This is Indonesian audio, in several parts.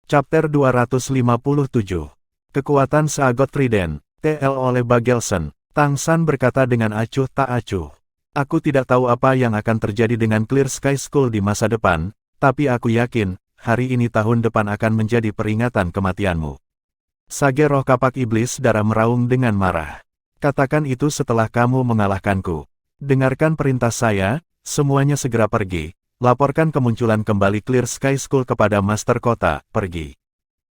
Chapter 257. Kekuatan Sagot Trident, TL oleh Bagelson. Tang San berkata dengan acuh tak acuh. Aku tidak tahu apa yang akan terjadi dengan Clear Sky School di masa depan, tapi aku yakin, hari ini tahun depan akan menjadi peringatan kematianmu. Sage roh kapak iblis darah meraung dengan marah. Katakan itu setelah kamu mengalahkanku. Dengarkan perintah saya, semuanya segera pergi. Laporkan kemunculan kembali Clear Sky School kepada Master Kota, pergi.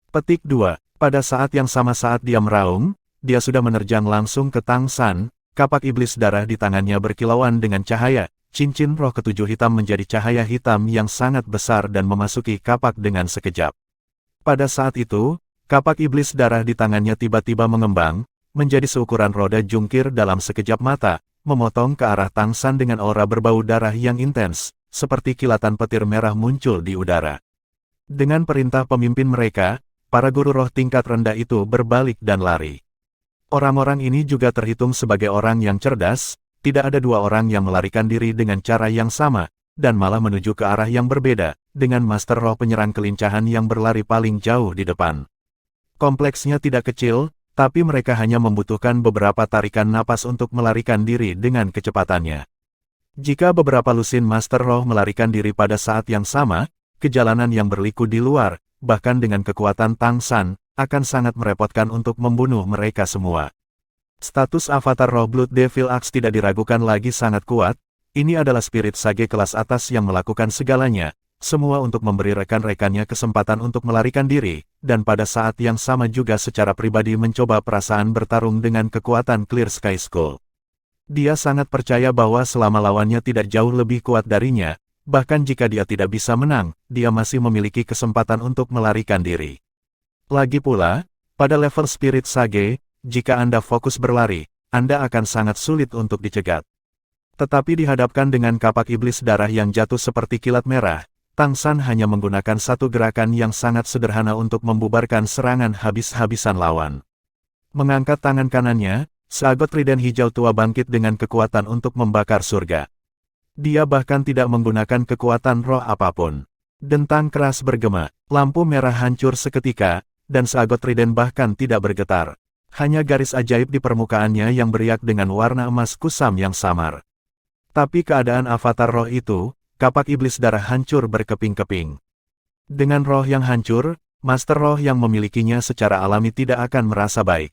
Petik 2. Pada saat yang sama saat dia meraung, dia sudah menerjang langsung ke Tang San, kapak iblis darah di tangannya berkilauan dengan cahaya, cincin roh ketujuh hitam menjadi cahaya hitam yang sangat besar dan memasuki kapak dengan sekejap. Pada saat itu, kapak iblis darah di tangannya tiba-tiba mengembang, menjadi seukuran roda jungkir dalam sekejap mata, memotong ke arah Tang San dengan aura berbau darah yang intens, seperti kilatan petir merah muncul di udara. Dengan perintah pemimpin mereka, para guru roh tingkat rendah itu berbalik dan lari. Orang-orang ini juga terhitung sebagai orang yang cerdas, tidak ada dua orang yang melarikan diri dengan cara yang sama, dan malah menuju ke arah yang berbeda, dengan master roh penyerang kelincahan yang berlari paling jauh di depan. Kompleksnya tidak kecil, tapi mereka hanya membutuhkan beberapa tarikan napas untuk melarikan diri dengan kecepatannya. Jika beberapa lusin Master Roh melarikan diri pada saat yang sama, kejalanan yang berliku di luar, bahkan dengan kekuatan Tang San, akan sangat merepotkan untuk membunuh mereka semua. Status Avatar Roh Blood Devil Axe tidak diragukan lagi sangat kuat, ini adalah spirit sage kelas atas yang melakukan segalanya, semua untuk memberi rekan-rekannya kesempatan untuk melarikan diri, dan pada saat yang sama juga secara pribadi mencoba perasaan bertarung dengan kekuatan Clear Sky School. Dia sangat percaya bahwa selama lawannya tidak jauh lebih kuat darinya, bahkan jika dia tidak bisa menang, dia masih memiliki kesempatan untuk melarikan diri. Lagi pula, pada level spirit sage, jika Anda fokus berlari, Anda akan sangat sulit untuk dicegat. Tetapi dihadapkan dengan kapak iblis darah yang jatuh seperti kilat merah, Tang San hanya menggunakan satu gerakan yang sangat sederhana untuk membubarkan serangan habis-habisan lawan. Mengangkat tangan kanannya, Sagot Trident hijau tua bangkit dengan kekuatan untuk membakar surga. Dia bahkan tidak menggunakan kekuatan roh apapun. Dentang keras bergema, lampu merah hancur seketika, dan Sagot Trident bahkan tidak bergetar. Hanya garis ajaib di permukaannya yang beriak dengan warna emas kusam yang samar. Tapi keadaan avatar roh itu, kapak iblis darah hancur berkeping-keping. Dengan roh yang hancur, Master Roh yang memilikinya secara alami tidak akan merasa baik.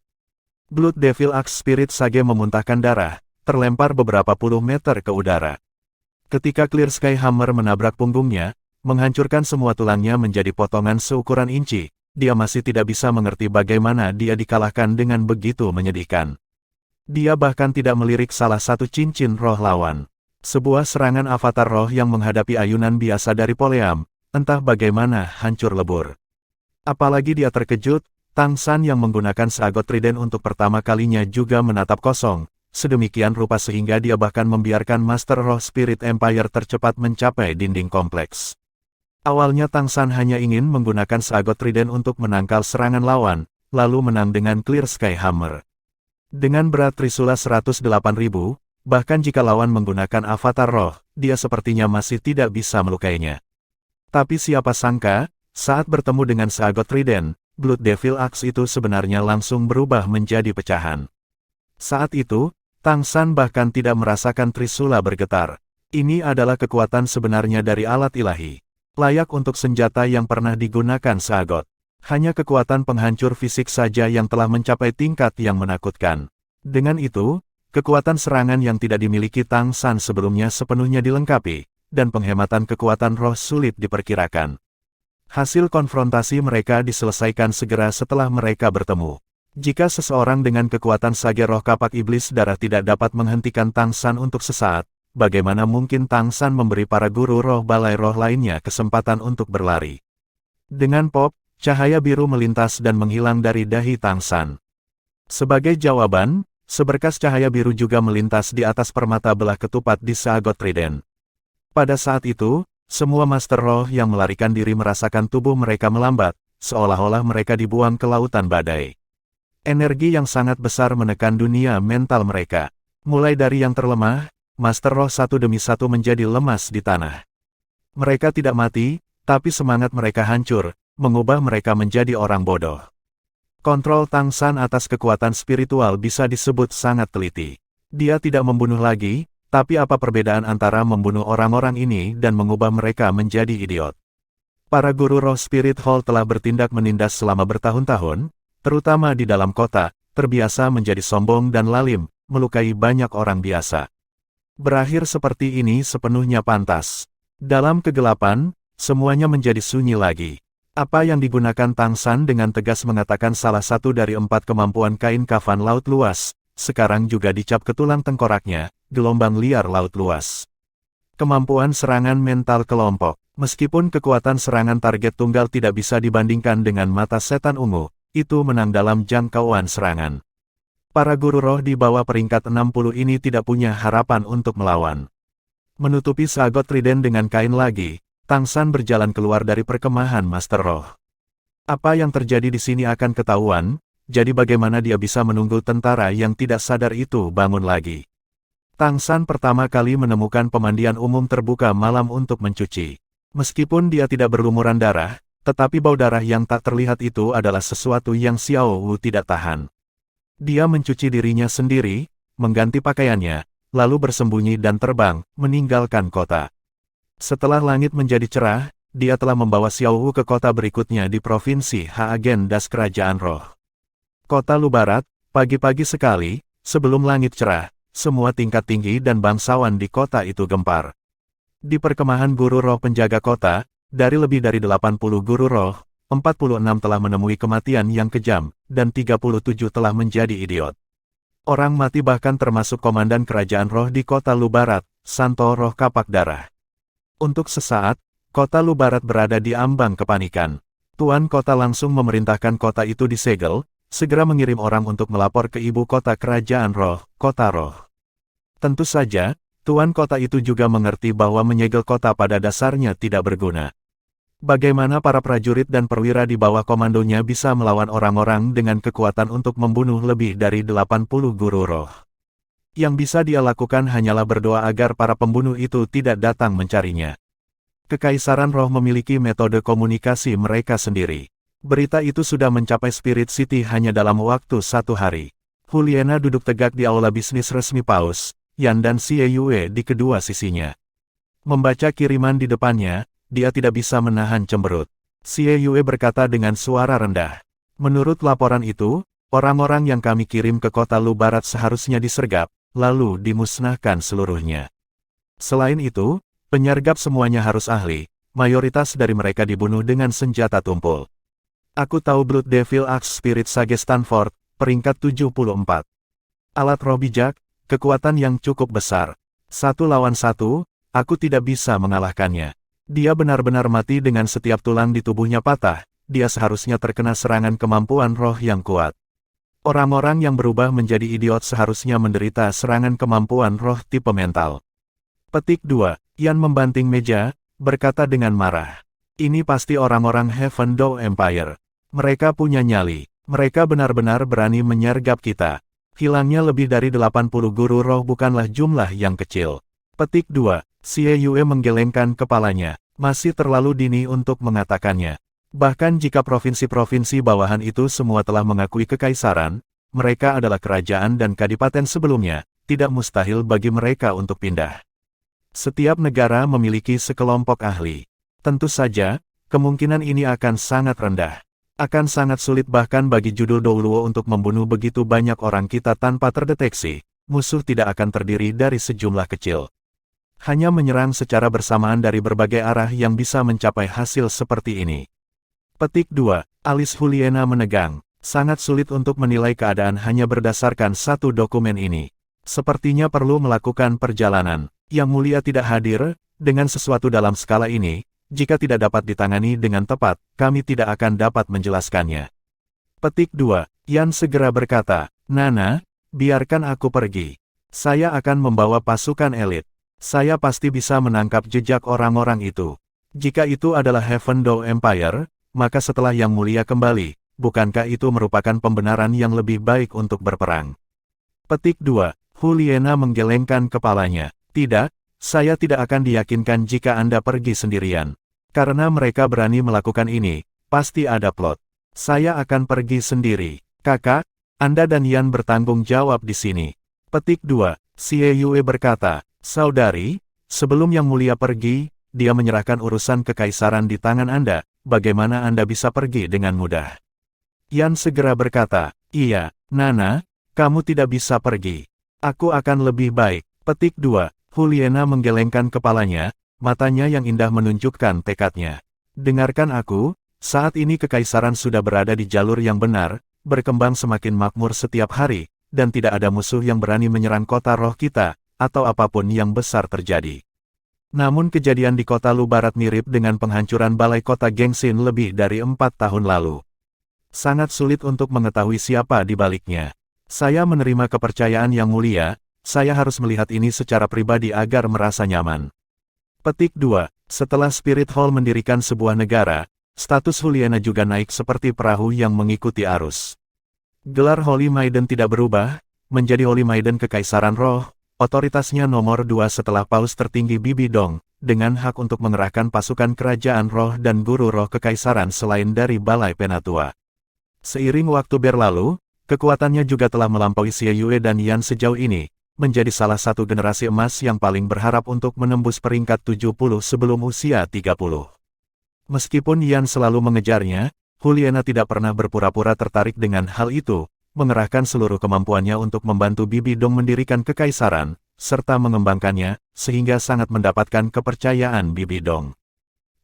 Blood Devil Axe Spirit Sage memuntahkan darah, terlempar beberapa puluh meter ke udara. Ketika Clear Sky Hammer menabrak punggungnya, menghancurkan semua tulangnya menjadi potongan seukuran inci, dia masih tidak bisa mengerti bagaimana dia dikalahkan dengan begitu menyedihkan. Dia bahkan tidak melirik salah satu cincin roh lawan. Sebuah serangan avatar roh yang menghadapi ayunan biasa dari Poleam, entah bagaimana hancur lebur. Apalagi dia terkejut, Tang San yang menggunakan Sagot Trident untuk pertama kalinya juga menatap kosong, sedemikian rupa sehingga dia bahkan membiarkan Master Roh Spirit Empire tercepat mencapai dinding kompleks. Awalnya Tang San hanya ingin menggunakan Sagot Trident untuk menangkal serangan lawan, lalu menang dengan Clear Sky Hammer. Dengan berat Trisula 108.000, bahkan jika lawan menggunakan Avatar Roh, dia sepertinya masih tidak bisa melukainya. Tapi siapa sangka, saat bertemu dengan Sagot Trident, Blood Devil Axe itu sebenarnya langsung berubah menjadi pecahan. Saat itu, Tang San bahkan tidak merasakan Trisula bergetar. Ini adalah kekuatan sebenarnya dari alat ilahi. Layak untuk senjata yang pernah digunakan Sagot. Hanya kekuatan penghancur fisik saja yang telah mencapai tingkat yang menakutkan. Dengan itu, kekuatan serangan yang tidak dimiliki Tang San sebelumnya sepenuhnya dilengkapi, dan penghematan kekuatan roh sulit diperkirakan. Hasil konfrontasi mereka diselesaikan segera setelah mereka bertemu. Jika seseorang dengan kekuatan sage roh kapak iblis darah tidak dapat menghentikan Tang San untuk sesaat, bagaimana mungkin Tang San memberi para guru roh balai roh lainnya kesempatan untuk berlari? Dengan pop, cahaya biru melintas dan menghilang dari dahi Tang San. Sebagai jawaban, seberkas cahaya biru juga melintas di atas permata belah ketupat di Sagot Trident. Pada saat itu, semua Master Roh yang melarikan diri merasakan tubuh mereka melambat, seolah-olah mereka dibuang ke lautan badai. Energi yang sangat besar menekan dunia mental mereka. Mulai dari yang terlemah, Master Roh satu demi satu menjadi lemas di tanah. Mereka tidak mati, tapi semangat mereka hancur, mengubah mereka menjadi orang bodoh. Kontrol Tang San atas kekuatan spiritual bisa disebut sangat teliti. Dia tidak membunuh lagi, tapi apa perbedaan antara membunuh orang-orang ini dan mengubah mereka menjadi idiot? Para guru roh Spirit Hall telah bertindak menindas selama bertahun-tahun, terutama di dalam kota, terbiasa menjadi sombong dan lalim, melukai banyak orang biasa. Berakhir seperti ini sepenuhnya pantas. Dalam kegelapan, semuanya menjadi sunyi lagi. Apa yang digunakan Tang San dengan tegas mengatakan salah satu dari 4 kemampuan kain kafan laut luas, sekarang juga dicap ke tulang tengkoraknya, gelombang liar laut luas. Kemampuan serangan mental kelompok. Meskipun kekuatan serangan target tunggal tidak bisa dibandingkan dengan mata setan ungu, itu menang dalam jangkauan serangan. Para guru roh di bawah peringkat 60 ini tidak punya harapan untuk melawan. Menutupi sagot trident dengan kain lagi, Tang San berjalan keluar dari perkemahan Master Roh. Apa yang terjadi di sini akan ketahuan, jadi bagaimana dia bisa menunggu tentara yang tidak sadar itu bangun lagi. Tang San pertama kali menemukan pemandian umum terbuka malam untuk mencuci. Meskipun dia tidak berlumuran darah, tetapi bau darah yang tak terlihat itu adalah sesuatu yang Xiao Wu tidak tahan. Dia mencuci dirinya sendiri, mengganti pakaiannya, lalu bersembunyi dan terbang, meninggalkan kota. Setelah langit menjadi cerah, dia telah membawa Xiao Wu ke kota berikutnya di Provinsi Haagen Das Kerajaan Roh. Kota Lu Barat, pagi-pagi sekali, sebelum langit cerah, semua tingkat tinggi dan bangsawan di kota itu gempar. Di perkemahan guru roh penjaga kota, dari lebih dari 80 guru roh, 46 telah menemui kematian yang kejam, dan 37 telah menjadi idiot. Orang mati bahkan termasuk komandan kerajaan roh di kota Lu Barat, Santo Roh Kapak Darah. Untuk sesaat, kota Lu Barat berada di ambang kepanikan. Tuan kota langsung memerintahkan kota itu disegel, segera mengirim orang untuk melapor ke ibu kota kerajaan roh, kota roh. Tentu saja, tuan kota itu juga mengerti bahwa menyegel kota pada dasarnya tidak berguna. Bagaimana para prajurit dan perwira di bawah komandonya bisa melawan orang-orang dengan kekuatan untuk membunuh lebih dari 80 guru roh? Yang bisa dia lakukan hanyalah berdoa agar para pembunuh itu tidak datang mencarinya. Kekaisaran roh memiliki metode komunikasi mereka sendiri. Berita itu sudah mencapai Spirit City hanya dalam waktu 1 hari. Juliana duduk tegak di aula bisnis resmi Paus, Yan dan Xie Yue di kedua sisinya. Membaca kiriman di depannya, dia tidak bisa menahan cemberut. Xie Yue berkata dengan suara rendah. Menurut laporan itu, orang-orang yang kami kirim ke kota Lu Barat seharusnya disergap, lalu dimusnahkan seluruhnya. Selain itu, penyergap semuanya harus ahli, mayoritas dari mereka dibunuh dengan senjata tumpul. Aku tahu Blood Devil Axe Spirit Sage Stanford, peringkat 74. Alat roh bijak, kekuatan yang cukup besar. 1 lawan 1, aku tidak bisa mengalahkannya. Dia benar-benar mati dengan setiap tulang di tubuhnya patah, dia seharusnya terkena serangan kemampuan roh yang kuat. Orang-orang yang berubah menjadi idiot seharusnya menderita serangan kemampuan roh tipe mental. Petik 2. Yan membanting meja, berkata dengan marah. Ini pasti orang-orang Heaven Door Empire. Mereka punya nyali. Mereka benar-benar berani menyergap kita. Hilangnya lebih dari 80 guru roh bukanlah jumlah yang kecil. Petik 2. Xie Yue menggelengkan kepalanya. Masih terlalu dini untuk mengatakannya. Bahkan jika provinsi-provinsi bawahan itu semua telah mengakui kekaisaran, mereka adalah kerajaan dan kadipaten sebelumnya, tidak mustahil bagi mereka untuk pindah. Setiap negara memiliki sekelompok ahli. Tentu saja, kemungkinan ini akan sangat rendah. Akan sangat sulit bahkan bagi judul Douluo untuk membunuh begitu banyak orang kita tanpa terdeteksi. Musuh tidak akan terdiri dari sejumlah kecil. Hanya menyerang secara bersamaan dari berbagai arah yang bisa mencapai hasil seperti ini. Petik 2. Alis Juliana menegang. Sangat sulit untuk menilai keadaan hanya berdasarkan satu dokumen ini. Sepertinya perlu melakukan perjalanan. Yang Mulia tidak hadir, dengan sesuatu dalam skala ini, jika tidak dapat ditangani dengan tepat, kami tidak akan dapat menjelaskannya. Petik 2. Yan segera berkata, Nana, biarkan aku pergi. Saya akan membawa pasukan elit. Saya pasti bisa menangkap jejak orang-orang itu. Jika itu adalah Heaven Door Empire, maka setelah Yang Mulia kembali, bukankah itu merupakan pembenaran yang lebih baik untuk berperang? Petik 2. Juliana menggelengkan kepalanya. Tidak, saya tidak akan diyakinkan jika Anda pergi sendirian. Karena mereka berani melakukan ini, pasti ada plot. Saya akan pergi sendiri. Kakak, Anda dan Yan bertanggung jawab di sini. Petik 2. Xie Yue berkata, Saudari, sebelum Yang Mulia pergi, dia menyerahkan urusan kekaisaran di tangan Anda, bagaimana Anda bisa pergi dengan mudah? Yan segera berkata, iya, Nana, kamu tidak bisa pergi. Aku akan lebih baik. Petik 2. Juliana menggelengkan kepalanya, matanya yang indah menunjukkan tekadnya. Dengarkan aku, saat ini kekaisaran sudah berada di jalur yang benar, berkembang semakin makmur setiap hari, dan tidak ada musuh yang berani menyerang kota roh kita, atau apapun yang besar terjadi. Namun kejadian di kota Lu Barat mirip dengan penghancuran balai kota Gengsin lebih dari 4 tahun lalu. Sangat sulit untuk mengetahui siapa di baliknya. Saya menerima kepercayaan Yang Mulia, saya harus melihat ini secara pribadi agar merasa nyaman. Petik 2. Setelah Spirit Hall mendirikan sebuah negara, status Juliana juga naik seperti perahu yang mengikuti arus. Gelar Holy Maiden tidak berubah, menjadi Holy Maiden Kekaisaran Roh, otoritasnya nomor 2 setelah Paus tertinggi Bibi Dong, dengan hak untuk mengerahkan pasukan kerajaan roh dan guru roh kekaisaran selain dari Balai Penatua. Seiring waktu berlalu, kekuatannya juga telah melampaui Xie Yue dan Yan sejauh ini, menjadi salah satu generasi emas yang paling berharap untuk menembus peringkat 70 sebelum usia 30. Meskipun Yan selalu mengejarnya, Juliana tidak pernah berpura-pura tertarik dengan hal itu, mengerahkan seluruh kemampuannya untuk membantu Bibi Dong mendirikan kekaisaran, serta mengembangkannya, sehingga sangat mendapatkan kepercayaan Bibi Dong.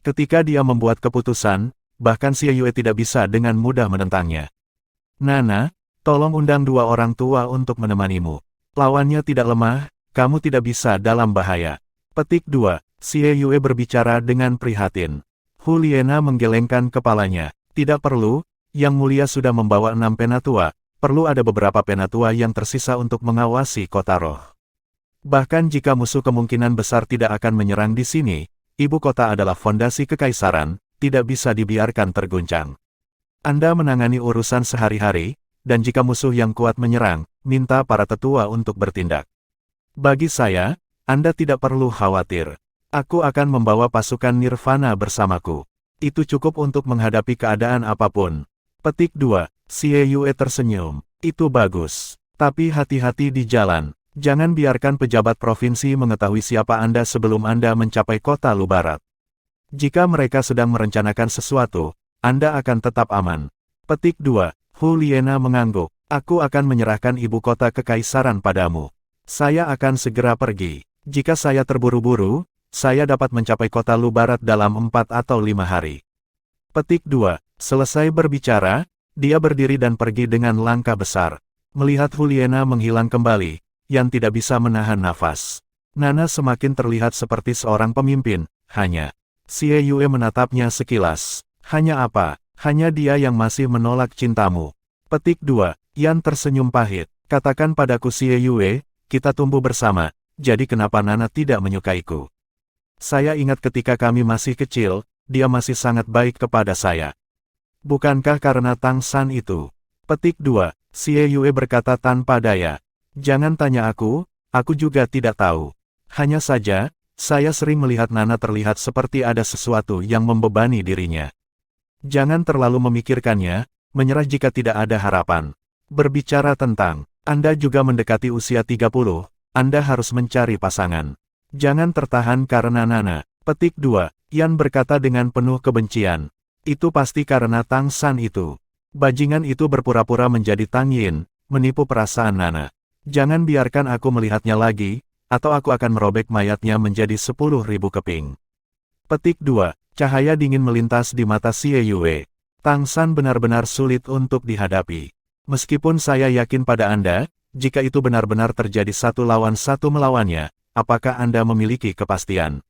Ketika dia membuat keputusan, bahkan Xie Yue tidak bisa dengan mudah menentangnya. Nana, tolong undang 2 orang tua untuk menemanimu. Lawannya tidak lemah, kamu tidak bisa dalam bahaya. Petik 2. Xie Yue berbicara dengan prihatin. Juliana menggelengkan kepalanya. Tidak perlu, Yang Mulia sudah membawa 6 penatua, perlu ada beberapa penatua yang tersisa untuk mengawasi kota roh. Bahkan jika musuh kemungkinan besar tidak akan menyerang di sini, ibu kota adalah fondasi kekaisaran, tidak bisa dibiarkan terguncang. Anda menangani urusan sehari-hari, dan jika musuh yang kuat menyerang, minta para tetua untuk bertindak. Bagi saya, Anda tidak perlu khawatir. Aku akan membawa pasukan Nirvana bersamaku. Itu cukup untuk menghadapi keadaan apapun. Petik 2. Xie Yue tersenyum. Itu bagus. Tapi hati-hati di jalan. Jangan biarkan pejabat provinsi mengetahui siapa Anda sebelum Anda mencapai kota Lu Barat. Jika mereka sedang merencanakan sesuatu, Anda akan tetap aman. Petik 2. Juliana mengangguk. Aku akan menyerahkan ibu kota kekaisaran padamu. Saya akan segera pergi. Jika saya terburu-buru, saya dapat mencapai kota Lu Barat dalam 4 atau 5 hari. Petik 2. Selesai berbicara, dia berdiri dan pergi dengan langkah besar. Melihat Juliana menghilang kembali, Yan tidak bisa menahan nafas. Nana semakin terlihat seperti seorang pemimpin, hanya. Xie Yue menatapnya sekilas. Hanya apa? Hanya dia yang masih menolak cintamu. Petik 2. Yan tersenyum pahit. Katakan padaku Xie Yue, kita tumbuh bersama, jadi kenapa Nana tidak menyukaiku? Saya ingat ketika kami masih kecil, dia masih sangat baik kepada saya. Bukankah karena Tang San itu? Petik 2. Xie Yue berkata tanpa daya. Jangan tanya aku juga tidak tahu. Hanya saja, saya sering melihat Nana terlihat seperti ada sesuatu yang membebani dirinya. Jangan terlalu memikirkannya, menyerah jika tidak ada harapan. Berbicara tentang, Anda juga mendekati usia 30, Anda harus mencari pasangan. Jangan tertahan karena Nana. Petik 2. Yan berkata dengan penuh kebencian. Itu pasti karena Tang San itu. Bajingan itu berpura-pura menjadi Tang Yin, menipu perasaan Nana. Jangan biarkan aku melihatnya lagi, atau aku akan merobek mayatnya menjadi 10.000 keping. Petik 2. Cahaya dingin melintas di mata Xie Yue. Tang San benar-benar sulit untuk dihadapi. Meskipun saya yakin pada Anda, jika itu benar-benar terjadi 1 lawan 1 melawannya, apakah Anda memiliki kepastian?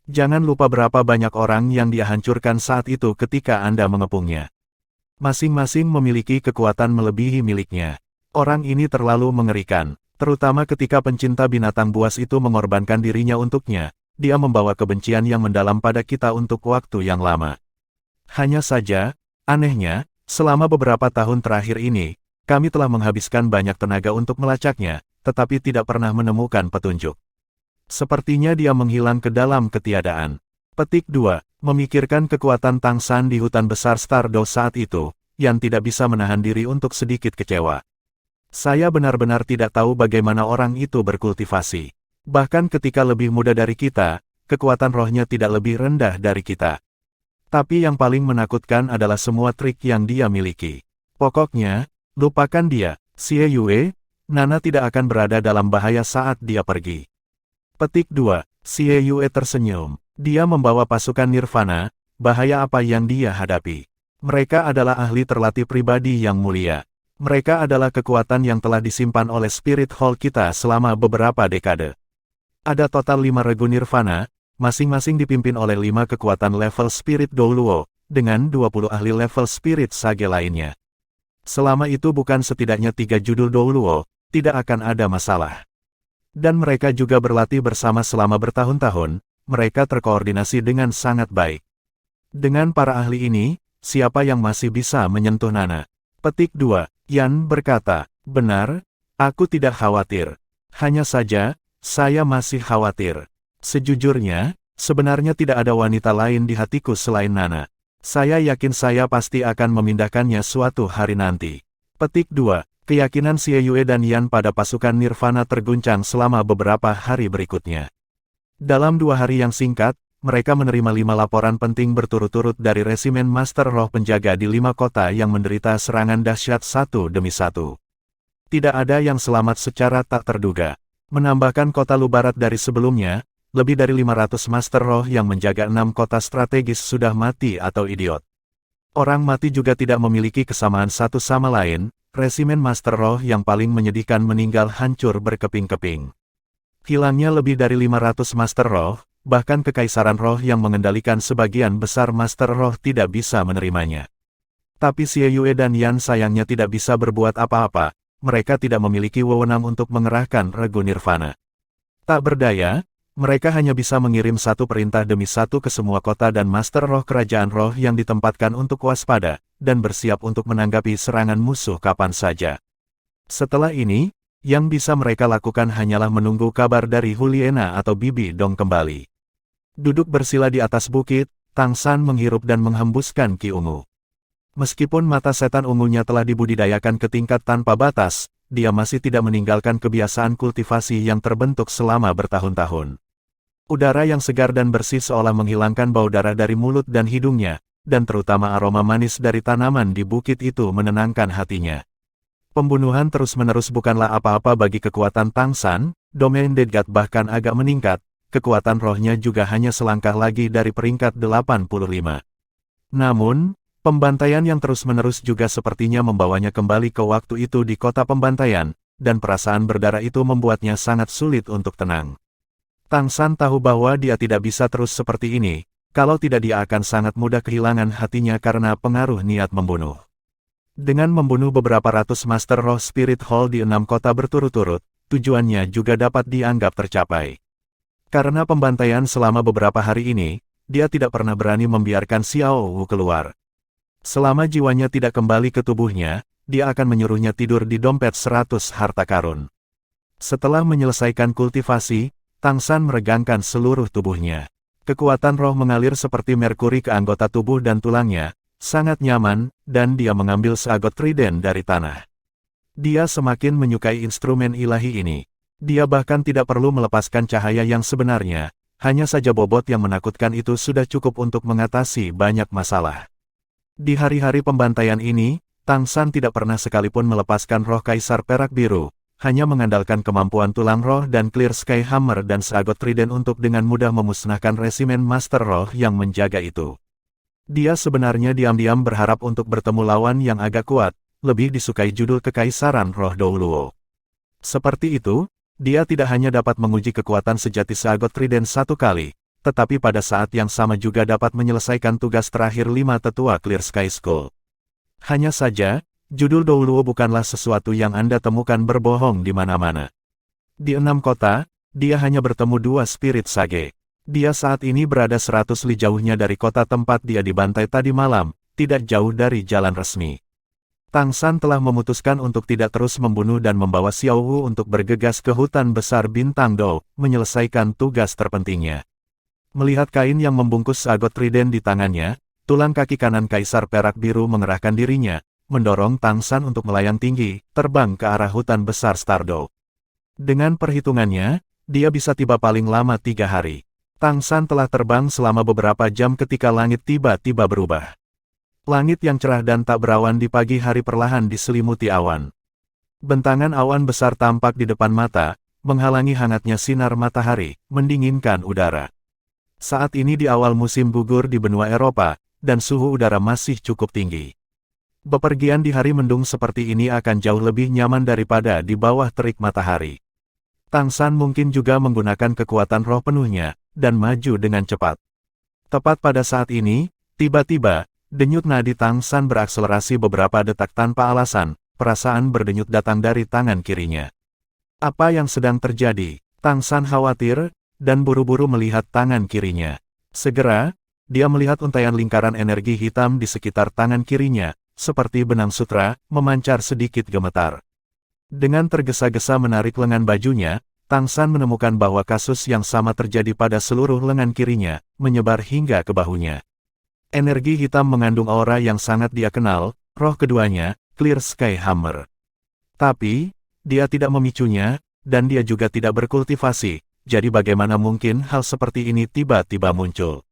Jangan lupa berapa banyak orang yang dia hancurkan saat itu ketika Anda mengepungnya. Masing-masing memiliki kekuatan melebihi miliknya. Orang ini terlalu mengerikan, terutama ketika pencinta binatang buas itu mengorbankan dirinya untuknya. Dia membawa kebencian yang mendalam pada kita untuk waktu yang lama. Hanya saja, anehnya, selama beberapa tahun terakhir ini, kami telah menghabiskan banyak tenaga untuk melacaknya, tetapi tidak pernah menemukan petunjuk. Sepertinya dia menghilang ke dalam ketiadaan. Petik 2. Memikirkan kekuatan Tang San di hutan besar Stardow saat itu, Yan tidak bisa menahan diri untuk sedikit kecewa. Saya benar-benar tidak tahu bagaimana orang itu berkultivasi. Bahkan ketika lebih muda dari kita, kekuatan rohnya tidak lebih rendah dari kita. Tapi yang paling menakutkan adalah semua trik yang dia miliki. Pokoknya, lupakan dia, Xie Yue, Nana tidak akan berada dalam bahaya saat dia pergi. Petik 2. Xie Yue tersenyum. Dia membawa pasukan Nirvana, bahaya apa yang dia hadapi? Mereka adalah ahli terlatih pribadi yang mulia. Mereka adalah kekuatan yang telah disimpan oleh Spirit Hall kita selama beberapa dekade. Ada total 5 regu Nirvana, masing-masing dipimpin oleh 5 kekuatan level Spirit Douluo, dengan 20 ahli level Spirit Sage lainnya. Selama itu bukan setidaknya 3 judul Douluo, tidak akan ada masalah. Dan mereka juga berlatih bersama selama bertahun-tahun. Mereka terkoordinasi dengan sangat baik. Dengan para ahli ini, siapa yang masih bisa menyentuh Nana? Petik 2. Yan berkata, benar, aku tidak khawatir. Hanya saja, saya masih khawatir. Sejujurnya, sebenarnya tidak ada wanita lain di hatiku selain Nana. Saya yakin saya pasti akan memindahkannya suatu hari nanti. Petik 2. Keyakinan Xie Yue dan Yan pada pasukan Nirvana terguncang selama beberapa hari berikutnya. Dalam 2 hari yang singkat, mereka menerima 5 laporan penting berturut-turut dari resimen Master Roh Penjaga di 5 kota yang menderita serangan dahsyat satu demi satu. Tidak ada yang selamat secara tak terduga. Menambahkan kota Lubarat dari sebelumnya, lebih dari 500 Master Roh yang menjaga 6 kota strategis sudah mati atau idiot. Orang mati juga tidak memiliki kesamaan satu sama lain, resimen Master Roh yang paling menyedihkan meninggal hancur berkeping-keping. Hilangnya lebih dari 500 Master Roh, bahkan Kekaisaran Roh yang mengendalikan sebagian besar Master Roh tidak bisa menerimanya. Tapi Xie Yue dan Yan sayangnya tidak bisa berbuat apa-apa, mereka tidak memiliki wewenang untuk mengerahkan regu Nirvana. Tak berdaya, mereka hanya bisa mengirim satu perintah demi satu ke semua kota dan Master Roh Kerajaan Roh yang ditempatkan untuk waspada, dan bersiap untuk menanggapi serangan musuh kapan saja. Setelah ini, yang bisa mereka lakukan hanyalah menunggu kabar dari Huliena atau Bibi Dong kembali. Duduk bersila di atas bukit, Tang San menghirup dan menghembuskan ki ungu. Meskipun mata setan ungunya telah dibudidayakan ke tingkat tanpa batas, dia masih tidak meninggalkan kebiasaan kultivasi yang terbentuk selama bertahun-tahun. Udara yang segar dan bersih seolah menghilangkan bau darah dari mulut dan hidungnya, dan terutama aroma manis dari tanaman di bukit itu menenangkan hatinya. Pembunuhan terus-menerus bukanlah apa-apa bagi kekuatan Tang San, domain Deadgat bahkan agak meningkat, kekuatan rohnya juga hanya selangkah lagi dari peringkat 85. Namun, pembantaian yang terus-menerus juga sepertinya membawanya kembali ke waktu itu di kota pembantaian, dan perasaan berdarah itu membuatnya sangat sulit untuk tenang. Tang San tahu bahwa dia tidak bisa terus seperti ini, kalau tidak dia akan sangat mudah kehilangan hatinya karena pengaruh niat membunuh. Dengan membunuh beberapa ratus Master Roh Spirit Hall di 6 kota berturut-turut, tujuannya juga dapat dianggap tercapai. Karena pembantaian selama beberapa hari ini, dia tidak pernah berani membiarkan Xiao Wu keluar. Selama jiwanya tidak kembali ke tubuhnya, dia akan menyuruhnya tidur di dompet 100 harta karun. Setelah menyelesaikan kultivasi, Tang San meregangkan seluruh tubuhnya. Kekuatan roh mengalir seperti merkuri ke anggota tubuh dan tulangnya, sangat nyaman, dan dia mengambil seagot trident dari tanah. Dia semakin menyukai instrumen ilahi ini. Dia bahkan tidak perlu melepaskan cahaya yang sebenarnya, hanya saja bobot yang menakutkan itu sudah cukup untuk mengatasi banyak masalah. Di hari-hari pembantaian ini, Tang San tidak pernah sekalipun melepaskan roh Kaisar Perak Biru, hanya mengandalkan kemampuan tulang roh dan Clear Sky Hammer dan seagot trident untuk dengan mudah memusnahkan resimen Master Roh yang menjaga itu. Dia sebenarnya diam-diam berharap untuk bertemu lawan yang agak kuat, lebih disukai judul Kekaisaran Roh Douluo. Seperti itu, dia tidak hanya dapat menguji kekuatan sejati seagot trident satu kali, tetapi pada saat yang sama juga dapat menyelesaikan tugas terakhir 5 tetua Clear Sky School. Hanya saja, judul Douluo bukanlah sesuatu yang Anda temukan berbohong di mana-mana. Di 6 kota, dia hanya bertemu 2 Spirit Sage. Dia saat ini berada 100 li jauhnya dari kota tempat dia dibantai tadi malam, tidak jauh dari jalan resmi. Tang San telah memutuskan untuk tidak terus membunuh dan membawa Xiao Wu untuk bergegas ke hutan besar Bintang Dou, menyelesaikan tugas terpentingnya. Melihat kain yang membungkus seagot trident di tangannya, tulang kaki kanan Kaisar Perak Biru mengerahkan dirinya, mendorong Tang San untuk melayang tinggi, terbang ke arah hutan besar Stardow. Dengan perhitungannya, dia bisa tiba paling lama 3 hari. Tang San telah terbang selama beberapa jam ketika langit tiba-tiba berubah. Langit yang cerah dan tak berawan di pagi hari perlahan diselimuti awan. Bentangan awan besar tampak di depan mata, menghalangi hangatnya sinar matahari, mendinginkan udara. Saat ini di awal musim gugur di benua Eropa, dan suhu udara masih cukup tinggi. Bepergian di hari mendung seperti ini akan jauh lebih nyaman daripada di bawah terik matahari. Tang San mungkin juga menggunakan kekuatan roh penuhnya, dan maju dengan cepat. Tepat pada saat ini, tiba-tiba, denyut nadi Tang San berakselerasi beberapa detak tanpa alasan, perasaan berdenyut datang dari tangan kirinya. Apa yang sedang terjadi? Tang San khawatir, dan buru-buru melihat tangan kirinya. Segera, dia melihat untaian lingkaran energi hitam di sekitar tangan kirinya, seperti benang sutra, memancar sedikit gemetar. Dengan tergesa-gesa menarik lengan bajunya, Tang San menemukan bahwa kasus yang sama terjadi pada seluruh lengan kirinya, menyebar hingga ke bahunya. Energi hitam mengandung aura yang sangat dia kenal, roh keduanya, Clear Sky Hammer. Tapi, dia tidak memicunya, dan dia juga tidak berkultivasi, jadi bagaimana mungkin hal seperti ini tiba-tiba muncul?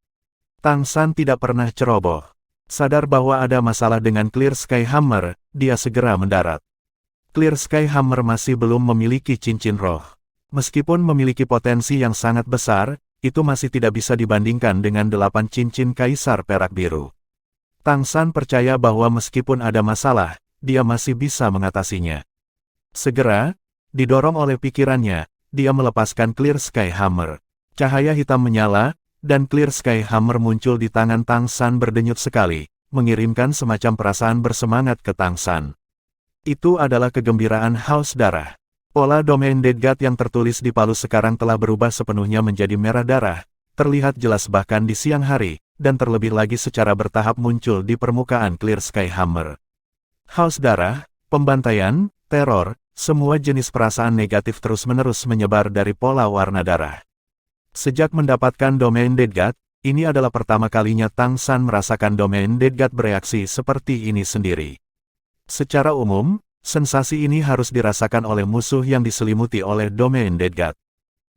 Tang San tidak pernah ceroboh. Sadar bahwa ada masalah dengan Clear Sky Hammer, dia segera mendarat. Clear Sky Hammer masih belum memiliki cincin roh. Meskipun memiliki potensi yang sangat besar, itu masih tidak bisa dibandingkan dengan 8 cincin Kaisar Perak Biru. Tang San percaya bahwa meskipun ada masalah, dia masih bisa mengatasinya. Segera, didorong oleh pikirannya, dia melepaskan Clear Sky Hammer. Cahaya hitam menyala, dan Clear Sky Hammer muncul di tangan Tang San berdenyut sekali, mengirimkan semacam perasaan bersemangat ke Tang San. Itu adalah kegembiraan haus darah. Pola domain Dead God yang tertulis di palu sekarang telah berubah sepenuhnya menjadi merah darah, terlihat jelas bahkan di siang hari, dan terlebih lagi secara bertahap muncul di permukaan Clear Sky Hammer. Haus darah, pembantaian, teror, semua jenis perasaan negatif terus-menerus menyebar dari pola warna darah. Sejak mendapatkan domain Dead God, ini adalah pertama kalinya Tang San merasakan domain Dead God bereaksi seperti ini sendiri. Secara umum, sensasi ini harus dirasakan oleh musuh yang diselimuti oleh domain Dead God.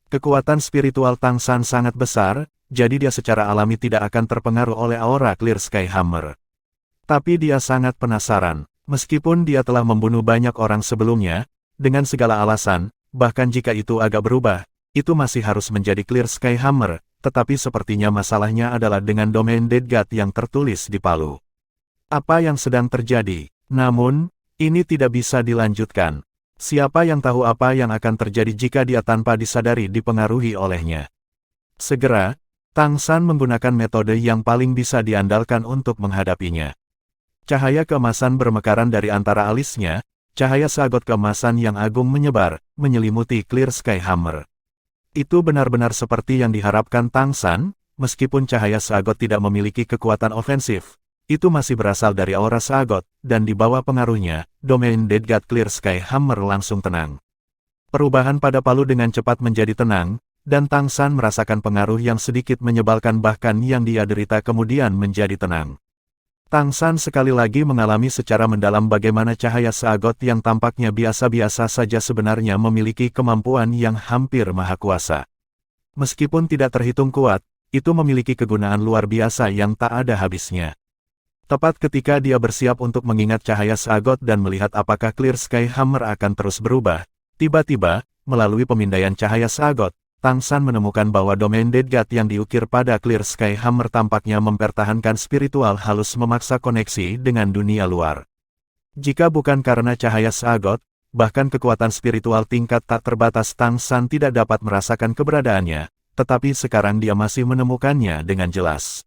Kekuatan spiritual Tang San sangat besar, jadi dia secara alami tidak akan terpengaruh oleh aura Clear Sky Hammer. Tapi dia sangat penasaran, meskipun dia telah membunuh banyak orang sebelumnya, dengan segala alasan, bahkan jika itu agak berubah, itu masih harus menjadi Clear Sky Hammer, tetapi sepertinya masalahnya adalah dengan domain Dead God yang tertulis di palu. Apa yang sedang terjadi? Namun, ini tidak bisa dilanjutkan. Siapa yang tahu apa yang akan terjadi jika dia tanpa disadari dipengaruhi olehnya? Segera, Tang San menggunakan metode yang paling bisa diandalkan untuk menghadapinya. Cahaya keemasan bermekaran dari antara alisnya, cahaya seagot keemasan yang agung menyebar, menyelimuti Clear Sky Hammer. Itu benar-benar seperti yang diharapkan Tang San, meskipun cahaya seagot tidak memiliki kekuatan ofensif. Itu masih berasal dari aura seagot, dan di bawah pengaruhnya, domain Dead God Clear Sky Hammer langsung tenang. Perubahan pada palu dengan cepat menjadi tenang, dan Tang San merasakan pengaruh yang sedikit menyebalkan bahkan yang dia derita kemudian menjadi tenang. Tang San sekali lagi mengalami secara mendalam bagaimana cahaya seagot yang tampaknya biasa-biasa saja sebenarnya memiliki kemampuan yang hampir maha kuasa. Meskipun tidak terhitung kuat, itu memiliki kegunaan luar biasa yang tak ada habisnya. Tepat ketika dia bersiap untuk mengingat cahaya seagot dan melihat apakah Clear Sky Hammer akan terus berubah, tiba-tiba, melalui pemindaian cahaya seagot, Tang San menemukan bahwa domain Dead God yang diukir pada Clear Sky Hammer tampaknya mempertahankan spiritual halus memaksa koneksi dengan dunia luar. Jika bukan karena cahaya seagot, bahkan kekuatan spiritual tingkat tak terbatas Tang San tidak dapat merasakan keberadaannya, tetapi sekarang dia masih menemukannya dengan jelas.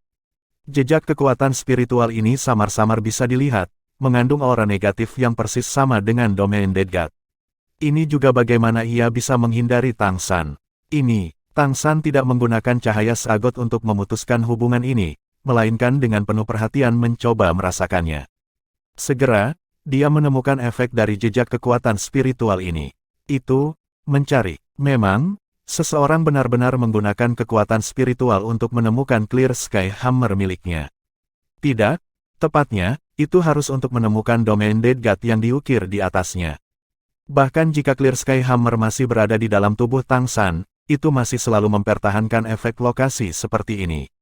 Jejak kekuatan spiritual ini samar-samar bisa dilihat, mengandung aura negatif yang persis sama dengan domain Dead God. Ini juga bagaimana ia bisa menghindari Tang San. Tang San tidak menggunakan cahaya seagot untuk memutuskan hubungan ini, melainkan dengan penuh perhatian mencoba merasakannya. Segera, dia menemukan efek dari jejak kekuatan spiritual ini. Itu, mencari. Memang, seseorang benar-benar menggunakan kekuatan spiritual untuk menemukan Clear Sky Hammer miliknya. Tidak, tepatnya, itu harus untuk menemukan domain Dead God yang diukir di atasnya. Bahkan jika Clear Sky Hammer masih berada di dalam tubuh Tang San, itu masih selalu mempertahankan efek lokasi seperti ini.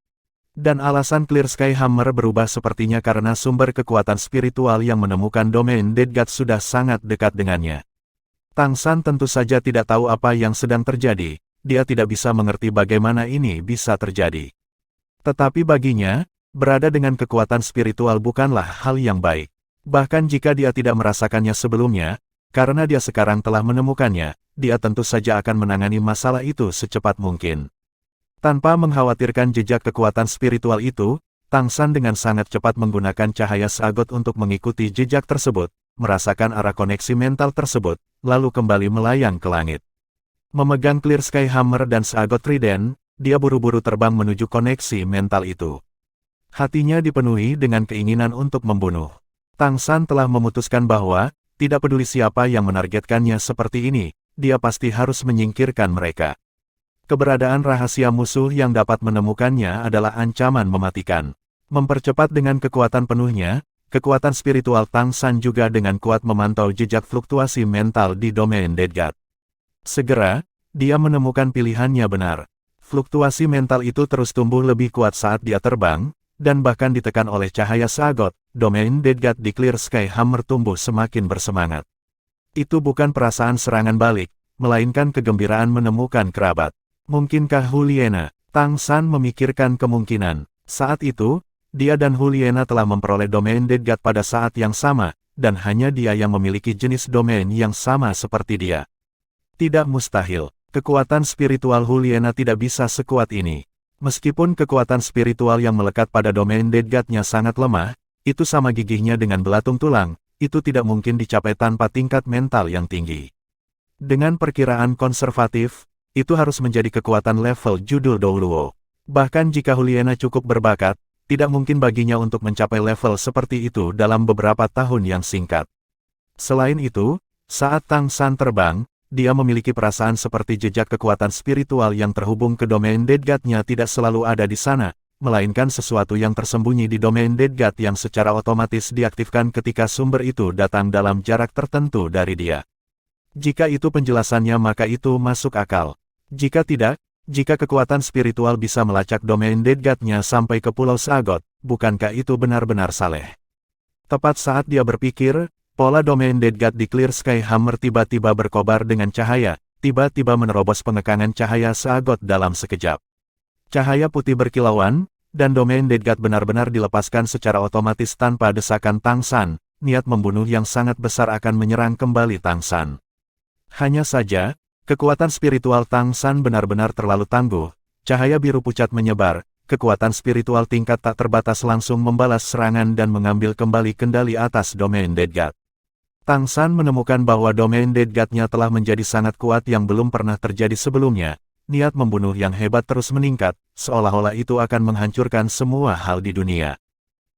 Dan alasan Clear Sky Hammer berubah sepertinya karena sumber kekuatan spiritual yang menemukan domain Dead God sudah sangat dekat dengannya. Tang San tentu saja tidak tahu apa yang sedang terjadi, dia tidak bisa mengerti bagaimana ini bisa terjadi. Tetapi baginya, berada dengan kekuatan spiritual bukanlah hal yang baik. Bahkan jika dia tidak merasakannya sebelumnya, karena dia sekarang telah menemukannya, dia tentu saja akan menangani masalah itu secepat mungkin. Tanpa mengkhawatirkan jejak kekuatan spiritual itu, Tang San dengan sangat cepat menggunakan cahaya seagot untuk mengikuti jejak tersebut, merasakan arah koneksi mental tersebut, lalu kembali melayang ke langit. Memegang Clear Sky Hammer dan seagot trident, dia buru-buru terbang menuju koneksi mental itu. Hatinya dipenuhi dengan keinginan untuk membunuh. Tang San telah memutuskan bahwa, tidak peduli siapa yang menargetkannya seperti ini, dia pasti harus menyingkirkan mereka. Keberadaan rahasia musuh yang dapat menemukannya adalah ancaman mematikan. Mempercepat dengan kekuatan penuhnya, kekuatan spiritual Tang San juga dengan kuat memantau jejak fluktuasi mental di domain Dead God. Segera, dia menemukan pilihannya benar. Fluktuasi mental itu terus tumbuh lebih kuat saat dia terbang, dan bahkan ditekan oleh cahaya seagot, domain Dead God di Clear Sky Hammer tumbuh semakin bersemangat. Itu bukan perasaan serangan balik, melainkan kegembiraan menemukan kerabat. Mungkinkah Huliena? Tang San memikirkan kemungkinan. Saat itu, dia dan Huliena telah memperoleh domain Dead God pada saat yang sama, dan hanya dia yang memiliki jenis domain yang sama seperti dia. Tidak mustahil, kekuatan spiritual Huliena tidak bisa sekuat ini. Meskipun kekuatan spiritual yang melekat pada domain Dead God-nya sangat lemah, itu sama gigihnya dengan belatung tulang, itu tidak mungkin dicapai tanpa tingkat mental yang tinggi. Dengan perkiraan konservatif, itu harus menjadi kekuatan level judul Douluo. Bahkan jika Huliena cukup berbakat, tidak mungkin baginya untuk mencapai level seperti itu dalam beberapa tahun yang singkat. Selain itu, saat Tang San terbang, dia memiliki perasaan seperti jejak kekuatan spiritual yang terhubung ke domain Dead God-nya tidak selalu ada di sana, melainkan sesuatu yang tersembunyi di domain Dead God yang secara otomatis diaktifkan ketika sumber itu datang dalam jarak tertentu dari dia. Jika itu penjelasannya maka itu masuk akal. Jika tidak, jika kekuatan spiritual bisa melacak domain Dead God-nya sampai ke Pulau Seagot, bukankah itu benar-benar saleh? Tepat saat dia berpikir, pola domain Dead God di Clear Sky Hammer tiba-tiba berkobar dengan cahaya, tiba-tiba menerobos pengekangan cahaya Seagot dalam sekejap. Cahaya putih berkilauan, dan domain Dead God benar-benar dilepaskan secara otomatis tanpa desakan Tang San, niat membunuh yang sangat besar akan menyerang kembali Tang San. Hanya saja, kekuatan spiritual Tang San benar-benar terlalu tangguh, cahaya biru pucat menyebar, kekuatan spiritual tingkat tak terbatas langsung membalas serangan dan mengambil kembali kendali atas domain Dead God. Tang San menemukan bahwa domain Dead God-nya telah menjadi sangat kuat yang belum pernah terjadi sebelumnya, niat membunuh yang hebat terus meningkat, seolah-olah itu akan menghancurkan semua hal di dunia.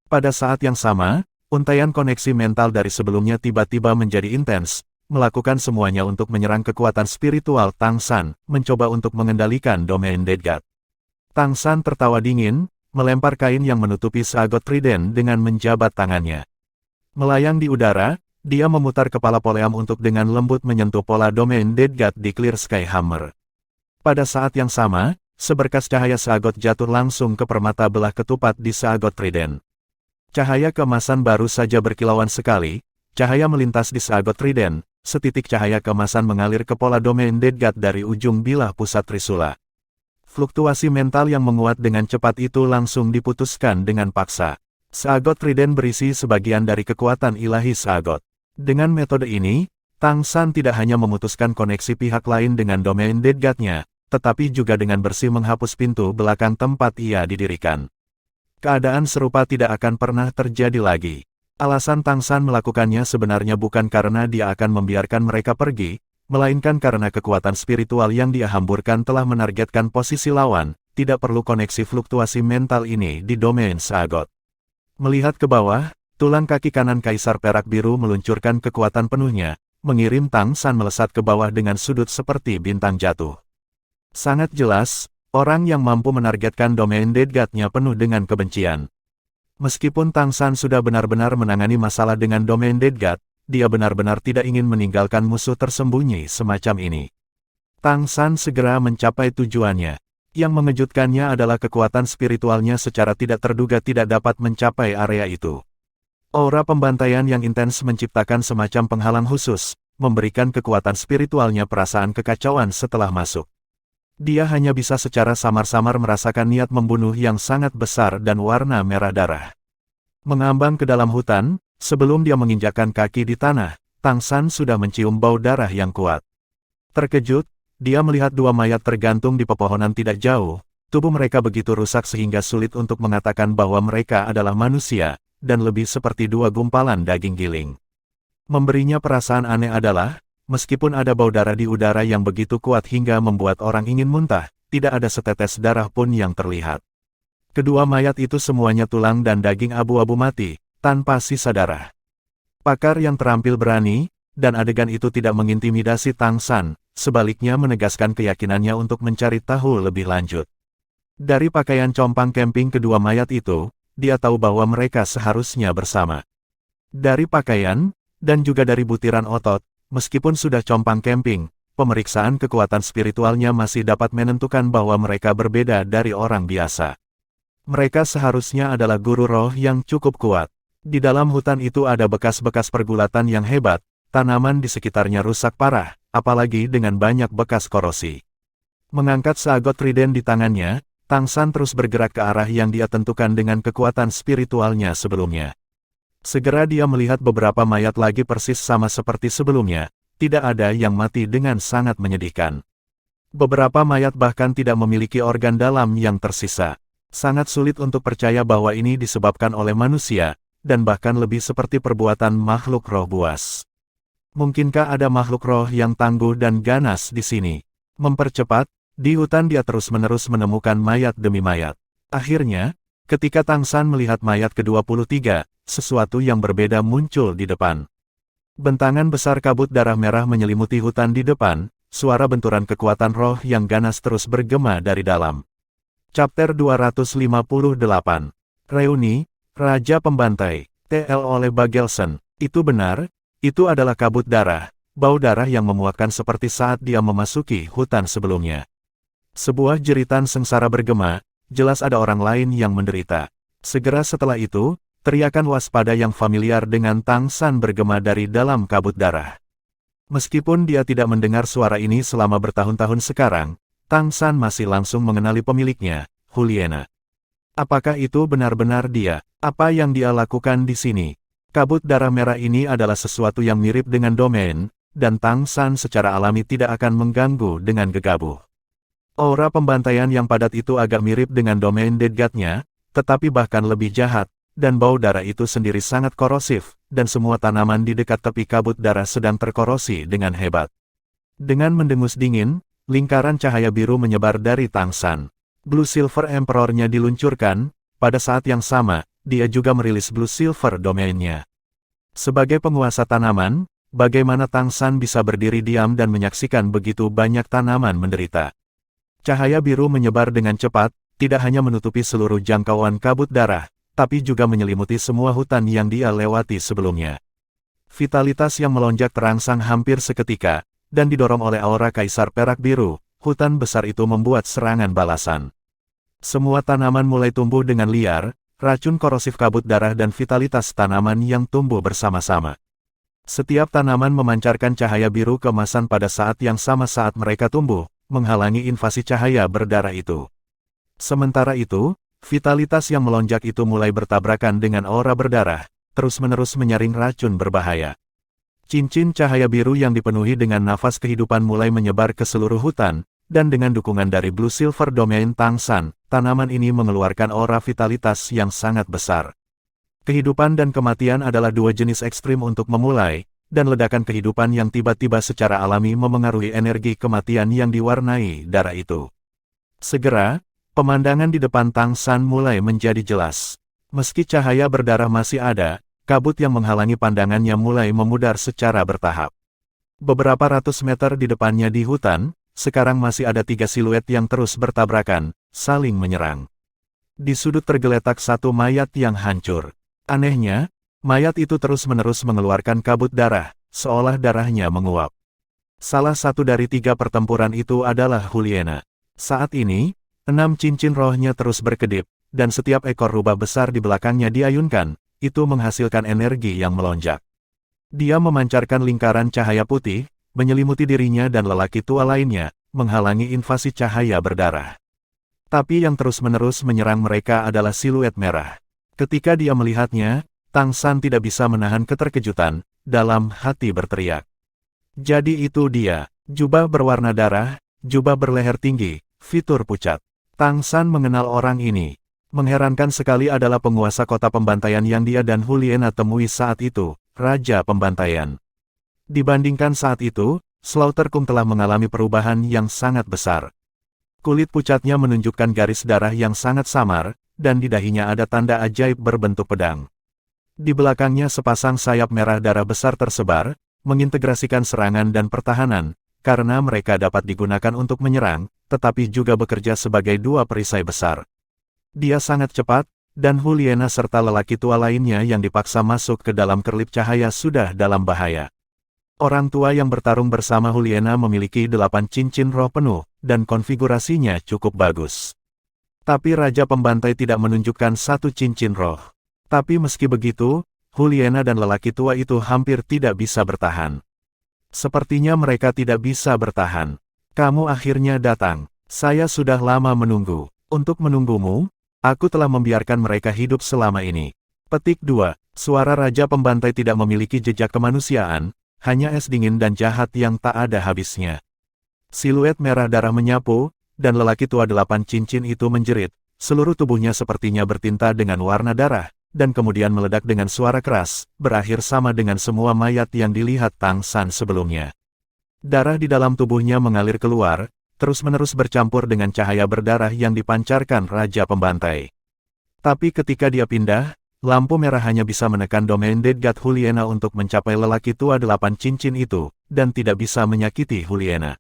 Pada saat yang sama, untaian koneksi mental dari sebelumnya tiba-tiba menjadi intens, melakukan semuanya untuk menyerang kekuatan spiritual Tang San, mencoba untuk mengendalikan domain Dead God. Tang San tertawa dingin, melempar kain yang menutupi seagot trident dengan menjabat tangannya. Melayang di udara, dia memutar kepala Poleam untuk dengan lembut menyentuh pola domain Dead God di Clear Sky Hammer. Pada saat yang sama, seberkas cahaya seagot jatuh langsung ke permata belah ketupat di seagot trident. Cahaya keemasan baru saja berkilauan sekali, cahaya melintas di seagot trident, setitik cahaya keemasan mengalir ke pola domain Dead God dari ujung bilah pusat trisula. Fluktuasi mental yang menguat dengan cepat itu langsung diputuskan dengan paksa. Seagot trident berisi sebagian dari kekuatan ilahi seagot. Dengan metode ini, Tang San tidak hanya memutuskan koneksi pihak lain dengan domain Dead God-nya, tetapi juga dengan bersih menghapus pintu belakang tempat ia didirikan. Keadaan serupa tidak akan pernah terjadi lagi. Alasan Tang San melakukannya sebenarnya bukan karena dia akan membiarkan mereka pergi, melainkan karena kekuatan spiritual yang dia hamburkan telah menargetkan posisi lawan, tidak perlu koneksi fluktuasi mental ini di domain seagot. Melihat ke bawah, tulang kaki kanan Kaisar Perak Biru meluncurkan kekuatan penuhnya, mengirim Tang San melesat ke bawah dengan sudut seperti bintang jatuh. Sangat jelas, orang yang mampu menargetkan domain Dead God-nya penuh dengan kebencian. Meskipun Tang San sudah benar-benar menangani masalah dengan domain Dead God, dia benar-benar tidak ingin meninggalkan musuh tersembunyi semacam ini. Tang San segera mencapai tujuannya. Yang mengejutkannya adalah kekuatan spiritualnya secara tidak terduga tidak dapat mencapai area itu. Aura pembantaian yang intens menciptakan semacam penghalang khusus, memberikan kekuatan spiritualnya perasaan kekacauan setelah masuk. Dia hanya bisa secara samar-samar merasakan niat membunuh yang sangat besar dan warna merah darah. Mengambang ke dalam hutan, sebelum dia menginjakkan kaki di tanah, Tang San sudah mencium bau darah yang kuat. Terkejut, dia melihat dua mayat tergantung di pepohonan tidak jauh. Tubuh mereka begitu rusak sehingga sulit untuk mengatakan bahwa mereka adalah manusia, dan lebih seperti dua gumpalan daging giling. Memberinya perasaan aneh adalah, meskipun ada bau darah di udara yang begitu kuat hingga membuat orang ingin muntah, tidak ada setetes darah pun yang terlihat. Kedua mayat itu semuanya tulang dan daging abu-abu mati, tanpa sisa darah. Pakar yang terampil berani, dan adegan itu tidak mengintimidasi Tang San, sebaliknya menegaskan keyakinannya untuk mencari tahu lebih lanjut. Dari pakaian compang camping kedua mayat itu, dia tahu bahwa mereka seharusnya bersama. Dari pakaian, dan juga dari butiran otot, meskipun sudah compang camping, pemeriksaan kekuatan spiritualnya masih dapat menentukan bahwa mereka berbeda dari orang biasa. Mereka seharusnya adalah guru roh yang cukup kuat. Di dalam hutan itu ada bekas-bekas pergulatan yang hebat, tanaman di sekitarnya rusak parah, apalagi dengan banyak bekas korosi. Mengangkat seagot trident di tangannya, Tang San terus bergerak ke arah yang dia tentukan dengan kekuatan spiritualnya sebelumnya. Segera dia melihat beberapa mayat lagi persis sama seperti sebelumnya, tidak ada yang mati dengan sangat menyedihkan. Beberapa mayat bahkan tidak memiliki organ dalam yang tersisa. Sangat sulit untuk percaya bahwa ini disebabkan oleh manusia, dan bahkan lebih seperti perbuatan makhluk roh buas. Mungkinkah ada makhluk roh yang tangguh dan ganas di sini? Mempercepat, di hutan dia terus-menerus menemukan mayat demi mayat. Akhirnya, ketika Tang San melihat mayat ke-23, sesuatu yang berbeda muncul di depan. Bentangan besar kabut darah merah menyelimuti hutan di depan, suara benturan kekuatan roh yang ganas terus bergema dari dalam. Chapter 258. Reuni, Raja Pembantai, TL oleh Bagelson. Itu benar, itu adalah kabut darah, bau darah yang memuakkan seperti saat dia memasuki hutan sebelumnya. Sebuah jeritan sengsara bergema, jelas ada orang lain yang menderita. Segera setelah itu, teriakan waspada yang familiar dengan Tang San bergema dari dalam kabut darah. Meskipun dia tidak mendengar suara ini selama bertahun-tahun sekarang, Tang San masih langsung mengenali pemiliknya, Juliana. Apakah itu benar-benar dia? Apa yang dia lakukan di sini? Kabut darah merah ini adalah sesuatu yang mirip dengan domain, dan Tang San secara alami tidak akan mengganggu dengan gegabah. Aura pembantaian yang padat itu agak mirip dengan domain Dead God-nya, tetapi bahkan lebih jahat, dan bau darah itu sendiri sangat korosif, dan semua tanaman di dekat tepi kabut darah sedang terkorosi dengan hebat. Dengan mendengus dingin, lingkaran cahaya biru menyebar dari Tang San. Blue Silver Emperor-nya diluncurkan, pada saat yang sama, dia juga merilis Blue Silver Domain-nya. Sebagai penguasa tanaman, bagaimana Tang San bisa berdiri diam dan menyaksikan begitu banyak tanaman menderita? Cahaya biru menyebar dengan cepat, tidak hanya menutupi seluruh jangkauan kabut darah, tapi juga menyelimuti semua hutan yang dia lewati sebelumnya. Vitalitas yang melonjak terangsang hampir seketika, dan didorong oleh aura kaisar perak biru, hutan besar itu membuat serangan balasan. Semua tanaman mulai tumbuh dengan liar, racun korosif kabut darah dan vitalitas tanaman yang tumbuh bersama-sama. Setiap tanaman memancarkan cahaya biru keemasan pada saat yang sama saat mereka tumbuh, menghalangi invasi cahaya berdarah itu. Sementara itu, vitalitas yang melonjak itu mulai bertabrakan dengan aura berdarah, terus-menerus menyaring racun berbahaya. Cincin cahaya biru yang dipenuhi dengan nafas kehidupan mulai menyebar ke seluruh hutan, dan dengan dukungan dari Blue Silver Domain Tang San, tanaman ini mengeluarkan aura vitalitas yang sangat besar. Kehidupan dan kematian adalah dua jenis ekstrim untuk memulai, dan ledakan kehidupan yang tiba-tiba secara alami memengaruhi energi kematian yang diwarnai darah itu. Segera, pemandangan di depan Tang San mulai menjadi jelas. Meski cahaya berdarah masih ada, kabut yang menghalangi pandangannya mulai memudar secara bertahap. Beberapa ratus meter di depannya di hutan, sekarang masih ada 3 siluet yang terus bertabrakan, saling menyerang. Di sudut tergeletak satu mayat yang hancur. Anehnya, mayat itu terus-menerus mengeluarkan kabut darah, seolah darahnya menguap. Salah satu dari 3 pertempuran itu adalah Juliana. Saat ini, 6 cincin rohnya terus berkedip, dan setiap ekor rubah besar di belakangnya diayunkan, itu menghasilkan energi yang melonjak. Dia memancarkan lingkaran cahaya putih, menyelimuti dirinya dan lelaki tua lainnya, menghalangi invasi cahaya berdarah. Tapi yang terus-menerus menyerang mereka adalah siluet merah. Ketika dia melihatnya, Tang San tidak bisa menahan keterkejutan, dalam hati berteriak. Jadi itu dia, jubah berwarna darah, jubah berleher tinggi, fitur pucat. Tang San mengenal orang ini. Mengherankan sekali adalah penguasa kota pembantaian yang dia dan Juliana temui saat itu, Raja Pembantaian. Dibandingkan saat itu, Slaughter Kung telah mengalami perubahan yang sangat besar. Kulit pucatnya menunjukkan garis darah yang sangat samar, dan di dahinya ada tanda ajaib berbentuk pedang. Di belakangnya sepasang sayap merah darah besar tersebar, mengintegrasikan serangan dan pertahanan, karena mereka dapat digunakan untuk menyerang, tetapi juga bekerja sebagai 2 perisai besar. Dia sangat cepat, dan Juliana serta lelaki tua lainnya yang dipaksa masuk ke dalam kerlip cahaya sudah dalam bahaya. Orang tua yang bertarung bersama Juliana memiliki 8 cincin roh penuh, dan konfigurasinya cukup bagus. Tapi Raja Pembantai tidak menunjukkan 1 cincin roh. Tapi meski begitu, Juliana dan lelaki tua itu hampir tidak bisa bertahan. Sepertinya mereka tidak bisa bertahan. Kamu akhirnya datang. Saya sudah lama menunggu. Untuk menunggumu, aku telah membiarkan mereka hidup selama ini. Petik 2. Suara Raja Pembantai tidak memiliki jejak kemanusiaan, hanya es dingin dan jahat yang tak ada habisnya. Siluet merah darah menyapu, dan lelaki tua 8 cincin itu menjerit, seluruh tubuhnya sepertinya bertinta dengan warna darah, dan kemudian meledak dengan suara keras, berakhir sama dengan semua mayat yang dilihat Tang San sebelumnya. Darah di dalam tubuhnya mengalir keluar, terus-menerus bercampur dengan cahaya berdarah yang dipancarkan Raja Pembantai. Tapi ketika dia pindah, lampu merah hanya bisa menekan domain Dead God Juliana untuk mencapai lelaki tua 8 cincin itu, dan tidak bisa menyakiti Juliana.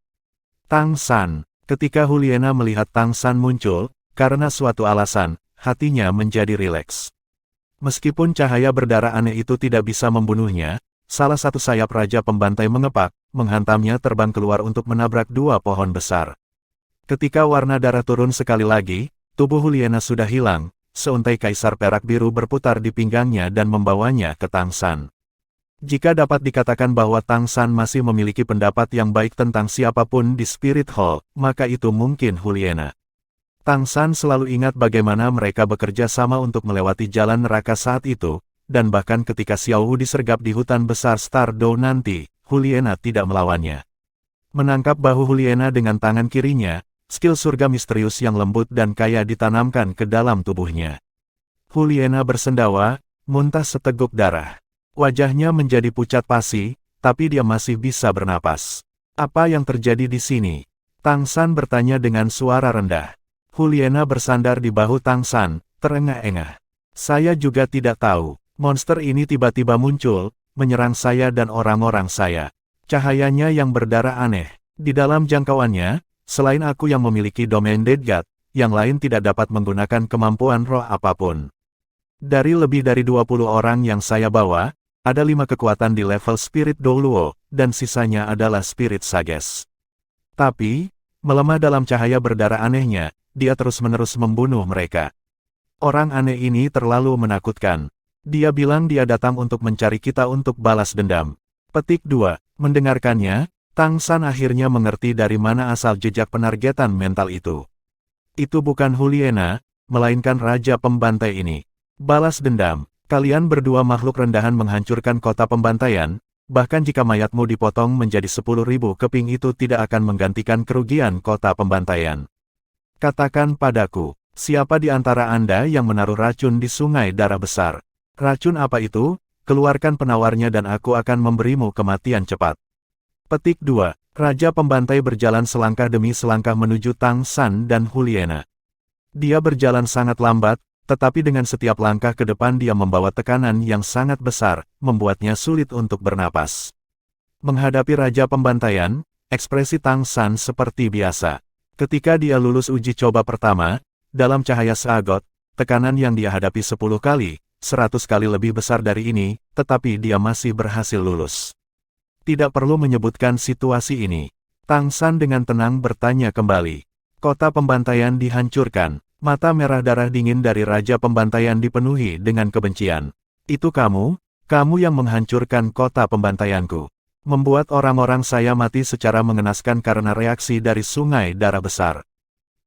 Tang San. Ketika Juliana melihat Tang San muncul, karena suatu alasan, hatinya menjadi rileks. Meskipun cahaya berdarah aneh itu tidak bisa membunuhnya, salah satu sayap Raja Pembantai mengepak, menghantamnya terbang keluar untuk menabrak 2 pohon besar. Ketika warna darah turun sekali lagi, tubuh Juliana sudah hilang, seuntai kaisar perak biru berputar di pinggangnya dan membawanya ke Tang San. Jika dapat dikatakan bahwa Tang San masih memiliki pendapat yang baik tentang siapapun di Spirit Hall, maka itu mungkin Juliana. Tang San selalu ingat bagaimana mereka bekerja sama untuk melewati jalan neraka saat itu, dan bahkan ketika Xiao Hu disergap di hutan besar Stardow nanti, Juliana tidak melawannya. Menangkap bahu Juliana dengan tangan kirinya, skill surga misterius yang lembut dan kaya ditanamkan ke dalam tubuhnya. Juliana bersendawa, muntah seteguk darah. Wajahnya menjadi pucat pasi, tapi dia masih bisa bernapas. Apa yang terjadi di sini? Tang San bertanya dengan suara rendah. Juliana bersandar di bahu Tang San, terengah-engah. Saya juga tidak tahu. Monster ini tiba-tiba muncul, menyerang saya dan orang-orang saya. Cahayanya yang berdarah aneh. Di dalam jangkauannya, selain aku yang memiliki domain Dead God, yang lain tidak dapat menggunakan kemampuan roh apapun. Dari lebih dari 20 orang yang saya bawa, ada 5 kekuatan di level Spirit Douluo, dan sisanya adalah Spirit Sages. Tapi, melemah dalam cahaya berdarah anehnya, dia terus-menerus membunuh mereka. Orang aneh ini terlalu menakutkan. Dia bilang dia datang untuk mencari kita untuk balas dendam. Petik 2. Mendengarkannya, Tang San akhirnya mengerti dari mana asal jejak penargetan mental itu. Itu bukan Juliana, melainkan Raja Pembantai ini. Balas dendam. Kalian berdua makhluk rendahan menghancurkan kota pembantaian, bahkan jika mayatmu dipotong menjadi 10.000 keping itu tidak akan menggantikan kerugian kota pembantaian. Katakan padaku, siapa di antara Anda yang menaruh racun di sungai darah besar? Racun apa itu? Keluarkan penawarnya dan aku akan memberimu kematian cepat. Petik 2. Raja Pembantai berjalan selangkah demi selangkah menuju Tang San dan Juliana. Dia berjalan sangat lambat, tetapi dengan setiap langkah ke depan dia membawa tekanan yang sangat besar, membuatnya sulit untuk bernapas. Menghadapi Raja Pembantaian, ekspresi Tang San seperti biasa. Ketika dia lulus uji coba pertama, dalam cahaya seagot, tekanan yang dia hadapi 10 kali, 100 kali lebih besar dari ini, tetapi dia masih berhasil lulus. Tidak perlu menyebutkan situasi ini. Tang San dengan tenang bertanya kembali. Kota pembantaian dihancurkan. Mata merah darah dingin dari Raja Pembantaian dipenuhi dengan kebencian. Itu kamu yang menghancurkan kota pembantaianku. Membuat orang-orang saya mati secara mengenaskan karena reaksi dari sungai darah besar.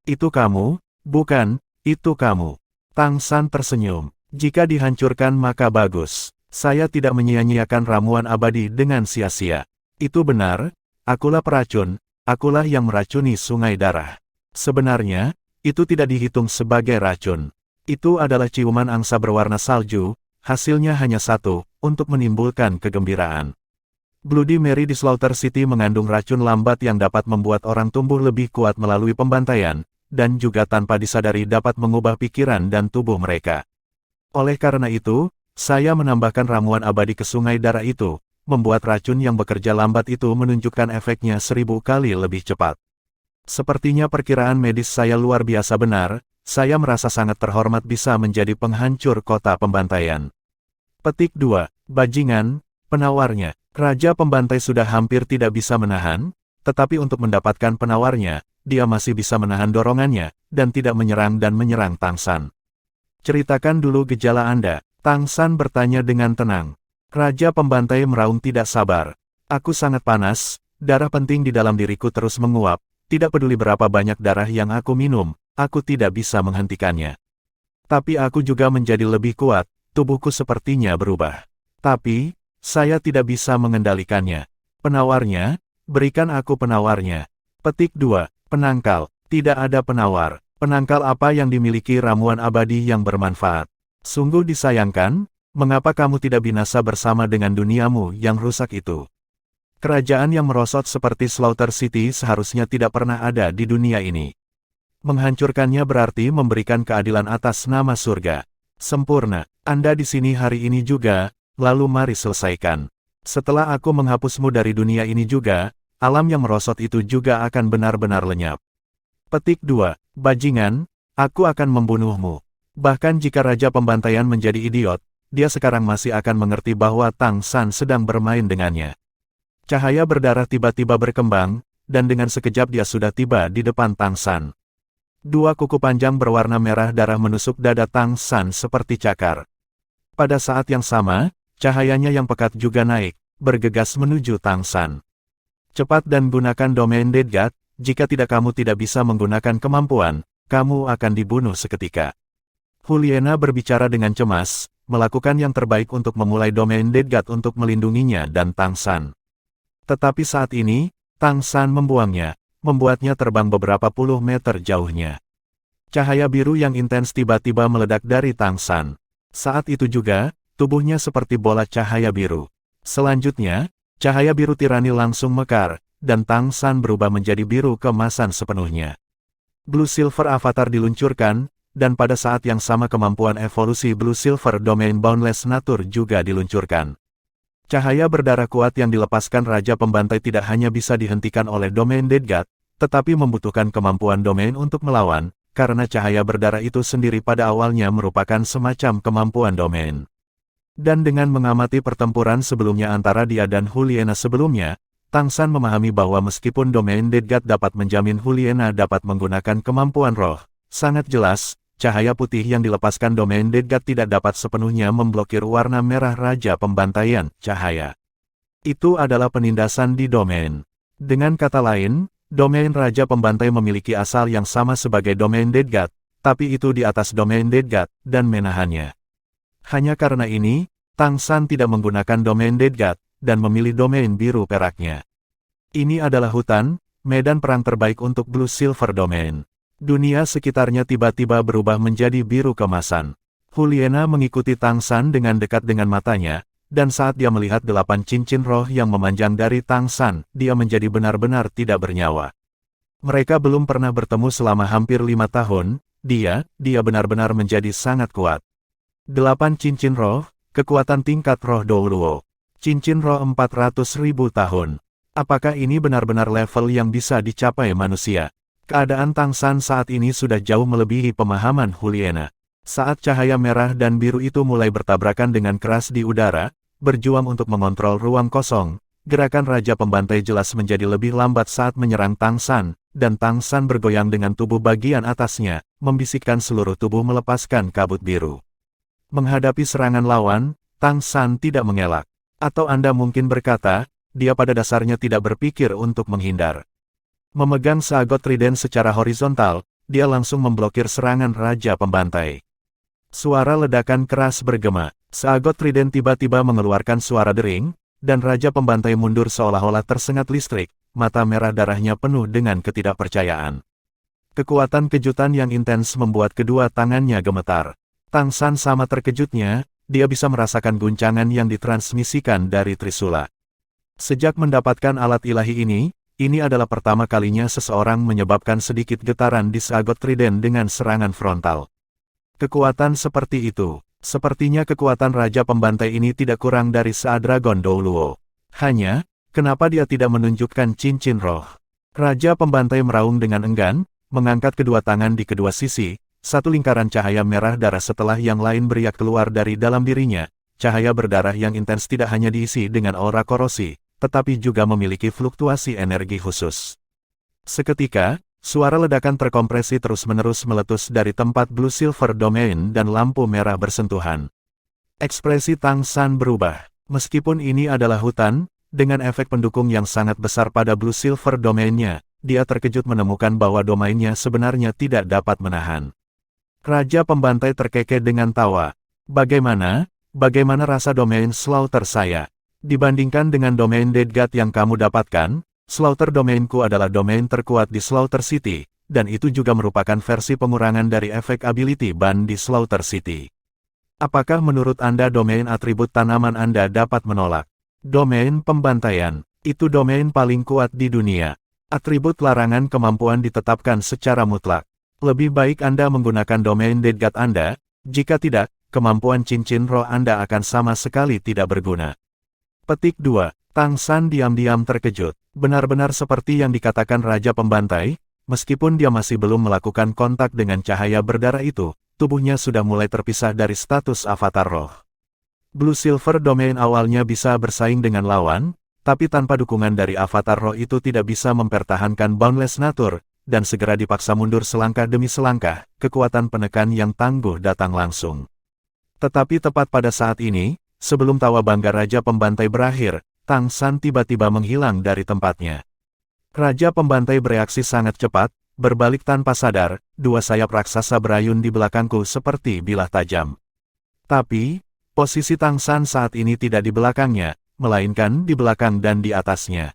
Itu kamu? Bukan, itu kamu. Tang San tersenyum. Jika dihancurkan maka bagus. Saya tidak menyia-nyiakan ramuan abadi dengan sia-sia. Itu benar, akulah peracun, akulah yang meracuni sungai darah. Sebenarnya, itu tidak dihitung sebagai racun. Itu adalah ciuman angsa berwarna salju, hasilnya hanya satu, untuk menimbulkan kegembiraan. Bloody Mary di Slaughter City mengandung racun lambat yang dapat membuat orang tumbuh lebih kuat melalui pembantaian, dan juga tanpa disadari dapat mengubah pikiran dan tubuh mereka. Oleh karena itu, saya menambahkan ramuan abadi ke sungai darah itu, membuat racun yang bekerja lambat itu menunjukkan efeknya 1000 kali lebih cepat. Sepertinya perkiraan medis saya luar biasa benar, saya merasa sangat terhormat bisa menjadi penghancur kota pembantaian. Petik 2. Bajingan, penawarnya. Raja Pembantai sudah hampir tidak bisa menahan, tetapi untuk mendapatkan penawarnya, dia masih bisa menahan dorongannya, dan tidak menyerang Tang San. Ceritakan dulu gejala Anda, Tang San bertanya dengan tenang. Raja Pembantai meraung tidak sabar. Aku sangat panas, darah penting di dalam diriku terus menguap, tidak peduli berapa banyak darah yang aku minum, aku tidak bisa menghentikannya. Tapi aku juga menjadi lebih kuat, tubuhku sepertinya berubah. Tapi, saya tidak bisa mengendalikannya. Penawarnya, berikan aku penawarnya. Petik 2. Penangkal, tidak ada penawar. Penangkal apa yang dimiliki ramuan abadi yang bermanfaat? Sungguh disayangkan, mengapa kamu tidak binasa bersama dengan duniamu yang rusak itu? Kerajaan yang merosot seperti Slaughter City seharusnya tidak pernah ada di dunia ini. Menghancurkannya berarti memberikan keadilan atas nama surga. Sempurna, Anda di sini hari ini juga, lalu mari selesaikan. Setelah aku menghapusmu dari dunia ini juga, alam yang merosot itu juga akan benar-benar lenyap. Petik 2. Bajingan, aku akan membunuhmu. Bahkan jika Raja Pembantaian menjadi idiot, dia sekarang masih akan mengerti bahwa Tang San sedang bermain dengannya. Cahaya berdarah tiba-tiba berkembang, dan dengan sekejap dia sudah tiba di depan Tang San. 2 kuku panjang berwarna merah darah menusuk dada Tang San seperti cakar. Pada saat yang sama, cahayanya yang pekat juga naik, bergegas menuju Tang San. Cepat dan gunakan domain Dead God, jika tidak kamu tidak bisa menggunakan kemampuan, kamu akan dibunuh seketika. Juliana berbicara dengan cemas, melakukan yang terbaik untuk memulai domain Dead God untuk melindunginya dan Tang San. Tetapi saat ini, Tang San membuangnya, membuatnya terbang beberapa puluh meter jauhnya. Cahaya biru yang intens tiba-tiba meledak dari Tang San. Saat itu juga, tubuhnya seperti bola cahaya biru. Selanjutnya, cahaya biru tirani langsung mekar, dan Tang San berubah menjadi biru keemasan sepenuhnya. Blue Silver Avatar diluncurkan, dan pada saat yang sama kemampuan evolusi Blue Silver Domain Boundless Nature juga diluncurkan. Cahaya berdarah kuat yang dilepaskan Raja Pembantai tidak hanya bisa dihentikan oleh Domain Dead God, tetapi membutuhkan kemampuan domain untuk melawan, karena cahaya berdarah itu sendiri pada awalnya merupakan semacam kemampuan domain. Dan dengan mengamati pertempuran sebelumnya antara dia dan Juliana sebelumnya, Tang San memahami bahwa meskipun Domain Dead God dapat menjamin Juliana dapat menggunakan kemampuan roh, sangat jelas, cahaya putih yang dilepaskan Domain Dead God tidak dapat sepenuhnya memblokir warna merah Raja Pembantaian, cahaya. Itu adalah penindasan di domain. Dengan kata lain, domain Raja Pembantai memiliki asal yang sama sebagai Domain Dead God, tapi itu di atas Domain Dead God, dan menahannya. Hanya karena ini, Tang San tidak menggunakan Domain Dead God, dan memilih domain biru peraknya. Ini adalah hutan, medan perang terbaik untuk Blue Silver Domain. Dunia sekitarnya tiba-tiba berubah menjadi biru kemasan. Juliana mengikuti Tang San dengan dekat dengan matanya, dan saat dia melihat 8 cincin roh yang memanjang dari Tang San, dia menjadi benar-benar tidak bernyawa. Mereka belum pernah bertemu selama hampir 5 tahun, dia benar-benar menjadi sangat kuat. 8 cincin roh, kekuatan tingkat roh Douluo. Cincin roh 400.000 tahun. Apakah ini benar-benar level yang bisa dicapai manusia? Keadaan Tang San saat ini sudah jauh melebihi pemahaman Juliana. Saat cahaya merah dan biru itu mulai bertabrakan dengan keras di udara, berjuang untuk mengontrol ruang kosong, gerakan Raja Pembantai jelas menjadi lebih lambat saat menyerang Tang San, dan Tang San bergoyang dengan tubuh bagian atasnya, membisikkan seluruh tubuh melepaskan kabut biru. Menghadapi serangan lawan, Tang San tidak mengelak. Atau Anda mungkin berkata, dia pada dasarnya tidak berpikir untuk menghindar. Memegang seagot trident secara horizontal, dia langsung memblokir serangan Raja Pembantai. Suara ledakan keras bergema, seagot trident tiba-tiba mengeluarkan suara dering, dan Raja Pembantai mundur seolah-olah tersengat listrik, mata merah darahnya penuh dengan ketidakpercayaan. Kekuatan kejutan yang intens membuat kedua tangannya gemetar. Tang San sama terkejutnya, dia bisa merasakan guncangan yang ditransmisikan dari Trisula. Sejak mendapatkan alat ilahi ini adalah pertama kalinya seseorang menyebabkan sedikit getaran di seagot trident dengan serangan frontal. Kekuatan seperti itu, sepertinya kekuatan Raja Pembantai ini tidak kurang dari Seadragon Douluo. Hanya, kenapa dia tidak menunjukkan cincin roh? Raja Pembantai meraung dengan enggan, mengangkat kedua tangan di kedua sisi, satu lingkaran cahaya merah darah setelah yang lain beriak keluar dari dalam dirinya. Cahaya berdarah yang intens tidak hanya diisi dengan aura korosi, tetapi juga memiliki fluktuasi energi khusus. Seketika, suara ledakan terkompresi terus-menerus meletus dari tempat Blue Silver Domain dan lampu merah bersentuhan. Ekspresi Tang San berubah. Meskipun ini adalah hutan, dengan efek pendukung yang sangat besar pada Blue Silver Domain-nya, dia terkejut menemukan bahwa domainnya sebenarnya tidak dapat menahan. Raja Pembantai terkekeh dengan tawa. Bagaimana rasa domain Slaughter saya? Dibandingkan dengan domain Dead God yang kamu dapatkan, Slaughter domainku adalah domain terkuat di Slaughter City, dan itu juga merupakan versi pengurangan dari efek ability ban di Slaughter City. Apakah menurut Anda domain atribut tanaman Anda dapat menolak? Domain pembantaian, itu domain paling kuat di dunia. Atribut larangan kemampuan ditetapkan secara mutlak. Lebih baik Anda menggunakan domain Dead God Anda, jika tidak, kemampuan cincin roh Anda akan sama sekali tidak berguna. Petik 2. Tang San diam-diam terkejut. Benar-benar seperti yang dikatakan Raja Pembantai, meskipun dia masih belum melakukan kontak dengan cahaya berdarah itu, tubuhnya sudah mulai terpisah dari status avatar roh. Blue Silver Domain awalnya bisa bersaing dengan lawan, tapi tanpa dukungan dari avatar roh itu tidak bisa mempertahankan Boundless Nature, dan segera dipaksa mundur selangkah demi selangkah, kekuatan penekan yang tangguh datang langsung. Tetapi tepat pada saat ini, sebelum tawa bangga Raja Pembantai berakhir, Tang San tiba-tiba menghilang dari tempatnya. Raja Pembantai bereaksi sangat cepat, berbalik tanpa sadar, dua sayap raksasa berayun di belakangku seperti bilah tajam. Tapi, posisi Tang San saat ini tidak di belakangnya, melainkan di belakang dan di atasnya.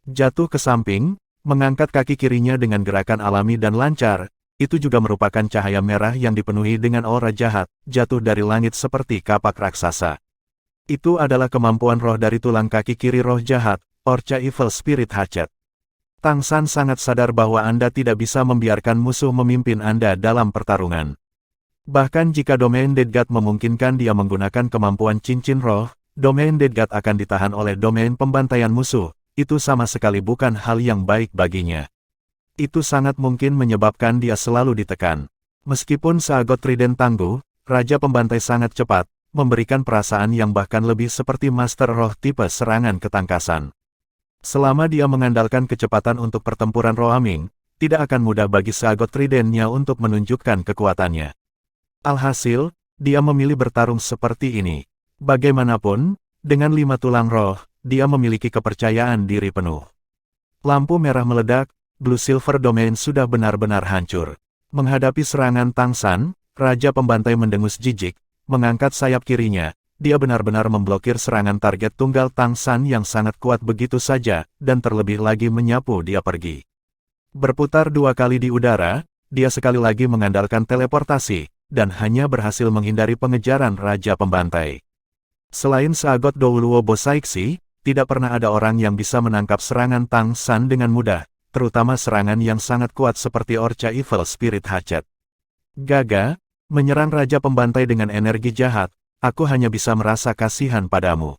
Jatuh ke samping, mengangkat kaki kirinya dengan gerakan alami dan lancar, itu juga merupakan cahaya merah yang dipenuhi dengan aura jahat, jatuh dari langit seperti kapak raksasa. Itu adalah kemampuan roh dari tulang kaki kiri roh jahat, Orca Evil Spirit Hatchet. Tang San sangat sadar bahwa Anda tidak bisa membiarkan musuh memimpin Anda dalam pertarungan. Bahkan jika domain Dead God memungkinkan dia menggunakan kemampuan cincin roh, domain Dead God akan ditahan oleh domain pembantaian musuh, itu sama sekali bukan hal yang baik baginya. Itu sangat mungkin menyebabkan dia selalu ditekan. Meskipun seagot trident tangguh, Raja Pembantai sangat cepat, memberikan perasaan yang bahkan lebih seperti Master Roh tipe serangan ketangkasan. Selama dia mengandalkan kecepatan untuk pertempuran roaming, tidak akan mudah bagi seagot tridentnya untuk menunjukkan kekuatannya. Alhasil, dia memilih bertarung seperti ini. Bagaimanapun, dengan 5 tulang roh, dia memiliki kepercayaan diri penuh. Lampu merah meledak, Blue Silver Domain sudah benar-benar hancur. Menghadapi serangan Tang San, Raja Pembantai mendengus jijik, mengangkat sayap kirinya, dia benar-benar memblokir serangan target tunggal Tang San yang sangat kuat begitu saja, dan terlebih lagi menyapu dia pergi. Berputar 2 kali di udara, dia sekali lagi mengandalkan teleportasi, dan hanya berhasil menghindari pengejaran Raja Pembantai. Selain seagot Douluo Bosaiksi, tidak pernah ada orang yang bisa menangkap serangan Tang San dengan mudah, terutama serangan yang sangat kuat seperti Orca Evil Spirit Hatchet. Gaga, menyerang Raja Pembantai dengan energi jahat, aku hanya bisa merasa kasihan padamu.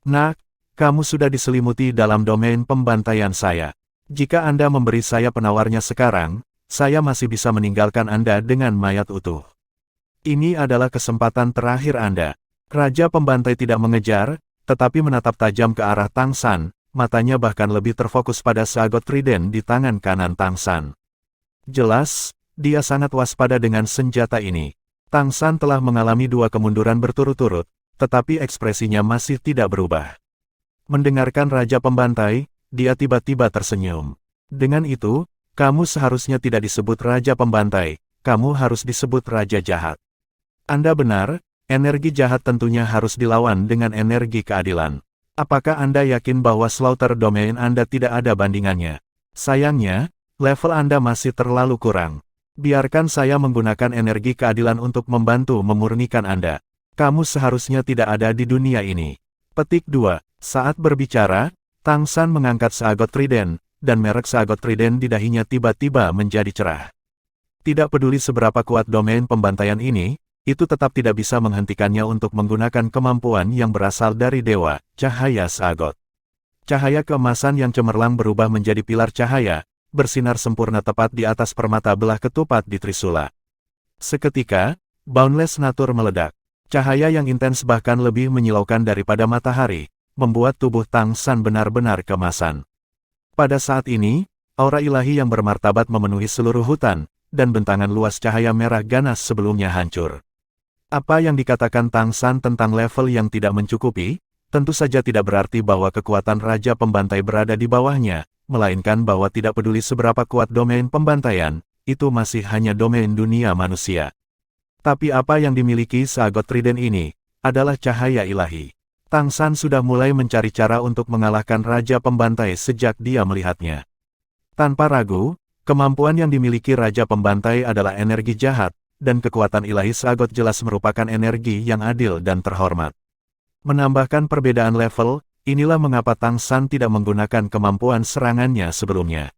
Nak, Kamu sudah diselimuti dalam domain pembantaian saya. Jika Anda memberi saya penawarnya sekarang, saya masih bisa meninggalkan Anda dengan mayat utuh. Ini adalah kesempatan terakhir Anda. Raja Pembantai tidak mengejar, tetapi menatap tajam ke arah Tang San, matanya bahkan lebih terfokus pada seagot trident di tangan kanan Tang San. Jelas, dia sangat waspada dengan senjata ini. Tang San telah mengalami 2 kemunduran berturut-turut, tetapi ekspresinya masih tidak berubah. Mendengarkan Raja Pembantai, dia tiba-tiba tersenyum. Dengan itu, kamu seharusnya tidak disebut Raja Pembantai, kamu harus disebut Raja Jahat. Anda benar, energi jahat tentunya harus dilawan dengan energi keadilan. Apakah Anda yakin bahwa Slaughter Domain Anda tidak ada bandingannya? Sayangnya, level Anda masih terlalu kurang. Biarkan saya menggunakan energi keadilan untuk membantu memurnikan Anda. Kamu seharusnya tidak ada di dunia ini. Petik 2. Saat berbicara, Tang San mengangkat seagot trident, dan merek seagot trident di dahinya tiba-tiba menjadi cerah. Tidak peduli seberapa kuat domain pembantaian ini, itu tetap tidak bisa menghentikannya untuk menggunakan kemampuan yang berasal dari dewa, cahaya seagot. Cahaya keemasan yang cemerlang berubah menjadi pilar cahaya, bersinar sempurna tepat di atas permata belah ketupat di Trisula. Seketika, Boundless Nature meledak. Cahaya yang intens bahkan lebih menyilaukan daripada matahari, membuat tubuh Tang San benar-benar keemasan. Pada saat ini, aura ilahi yang bermartabat memenuhi seluruh hutan, dan bentangan luas cahaya merah ganas sebelumnya hancur. Apa yang dikatakan Tang San tentang level yang tidak mencukupi, tentu saja tidak berarti bahwa kekuatan Raja Pembantai berada di bawahnya, melainkan bahwa tidak peduli seberapa kuat domain pembantaian, itu masih hanya domain dunia manusia. Tapi apa yang dimiliki seagot trident ini, adalah cahaya ilahi. Tang San sudah mulai mencari cara untuk mengalahkan Raja Pembantai sejak dia melihatnya. Tanpa ragu, kemampuan yang dimiliki Raja Pembantai adalah energi jahat, dan kekuatan ilahi seagot jelas merupakan energi yang adil dan terhormat. Menambahkan perbedaan level, inilah mengapa Tang San tidak menggunakan kemampuan serangannya sebelumnya.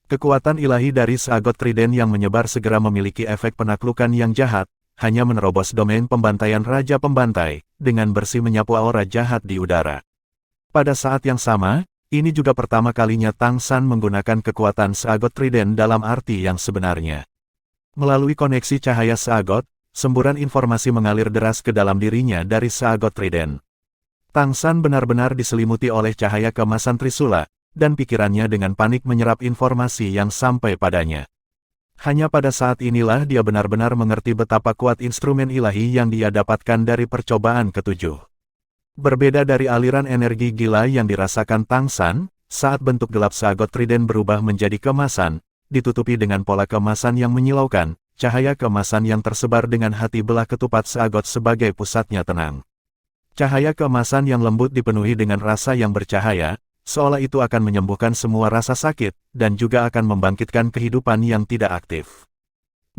Kekuatan ilahi dari seagot trident yang menyebar segera memiliki efek penaklukan yang jahat, hanya menerobos domain pembantaian Raja Pembantai, dengan bersih menyapu aura jahat di udara. Pada saat yang sama, ini juga pertama kalinya Tang San menggunakan kekuatan seagot trident dalam arti yang sebenarnya. Melalui koneksi cahaya seagot, semburan informasi mengalir deras ke dalam dirinya dari seagot trident. Tang San benar-benar diselimuti oleh cahaya keemasan Trisula, dan pikirannya dengan panik menyerap informasi yang sampai padanya. Hanya pada saat inilah dia benar-benar mengerti betapa kuat instrumen ilahi yang dia dapatkan dari percobaan ketujuh. Berbeda dari aliran energi gila yang dirasakan Tang San, saat bentuk gelap seagot trident berubah menjadi keemasan, ditutupi dengan pola keemasan yang menyilaukan, cahaya keemasan yang tersebar dengan hati belah ketupat seagot sebagai pusatnya tenang. Cahaya keemasan yang lembut dipenuhi dengan rasa yang bercahaya, seolah itu akan menyembuhkan semua rasa sakit, dan juga akan membangkitkan kehidupan yang tidak aktif.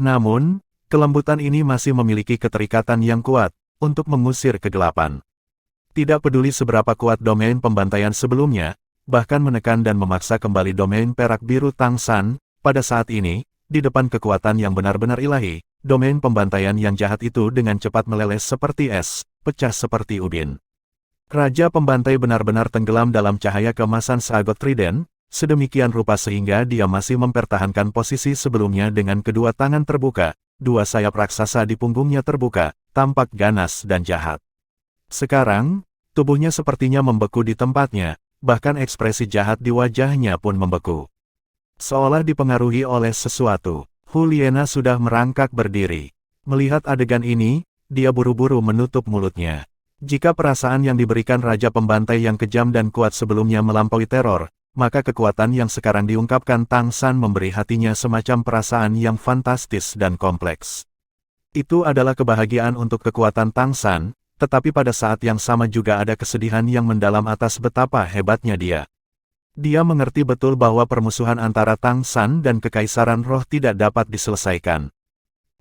Namun, kelembutan ini masih memiliki keterikatan yang kuat, untuk mengusir kegelapan. Tidak peduli seberapa kuat domain pembantaian sebelumnya, bahkan menekan dan memaksa kembali domain perak biru Tang San, pada saat ini, di depan kekuatan yang benar-benar ilahi, domain pembantaian yang jahat itu dengan cepat meleleh seperti es, pecah seperti ubin. Raja Pembantai benar-benar tenggelam dalam cahaya keemasan seagot trident, sedemikian rupa sehingga dia masih mempertahankan posisi sebelumnya dengan kedua tangan terbuka, 2 sayap raksasa di punggungnya terbuka, tampak ganas dan jahat. Sekarang, tubuhnya sepertinya membeku di tempatnya, bahkan ekspresi jahat di wajahnya pun membeku. Seolah dipengaruhi oleh sesuatu, Juliana sudah merangkak berdiri. Melihat adegan ini, dia buru-buru menutup mulutnya. Jika perasaan yang diberikan Raja Pembantai yang kejam dan kuat sebelumnya melampaui teror, maka kekuatan yang sekarang diungkapkan Tang San memberi hatinya semacam perasaan yang fantastis dan kompleks. Itu adalah kebahagiaan untuk kekuatan Tang San, tetapi pada saat yang sama juga ada kesedihan yang mendalam atas betapa hebatnya dia. Dia mengerti betul bahwa permusuhan antara Tang San dan Kekaisaran Roh tidak dapat diselesaikan.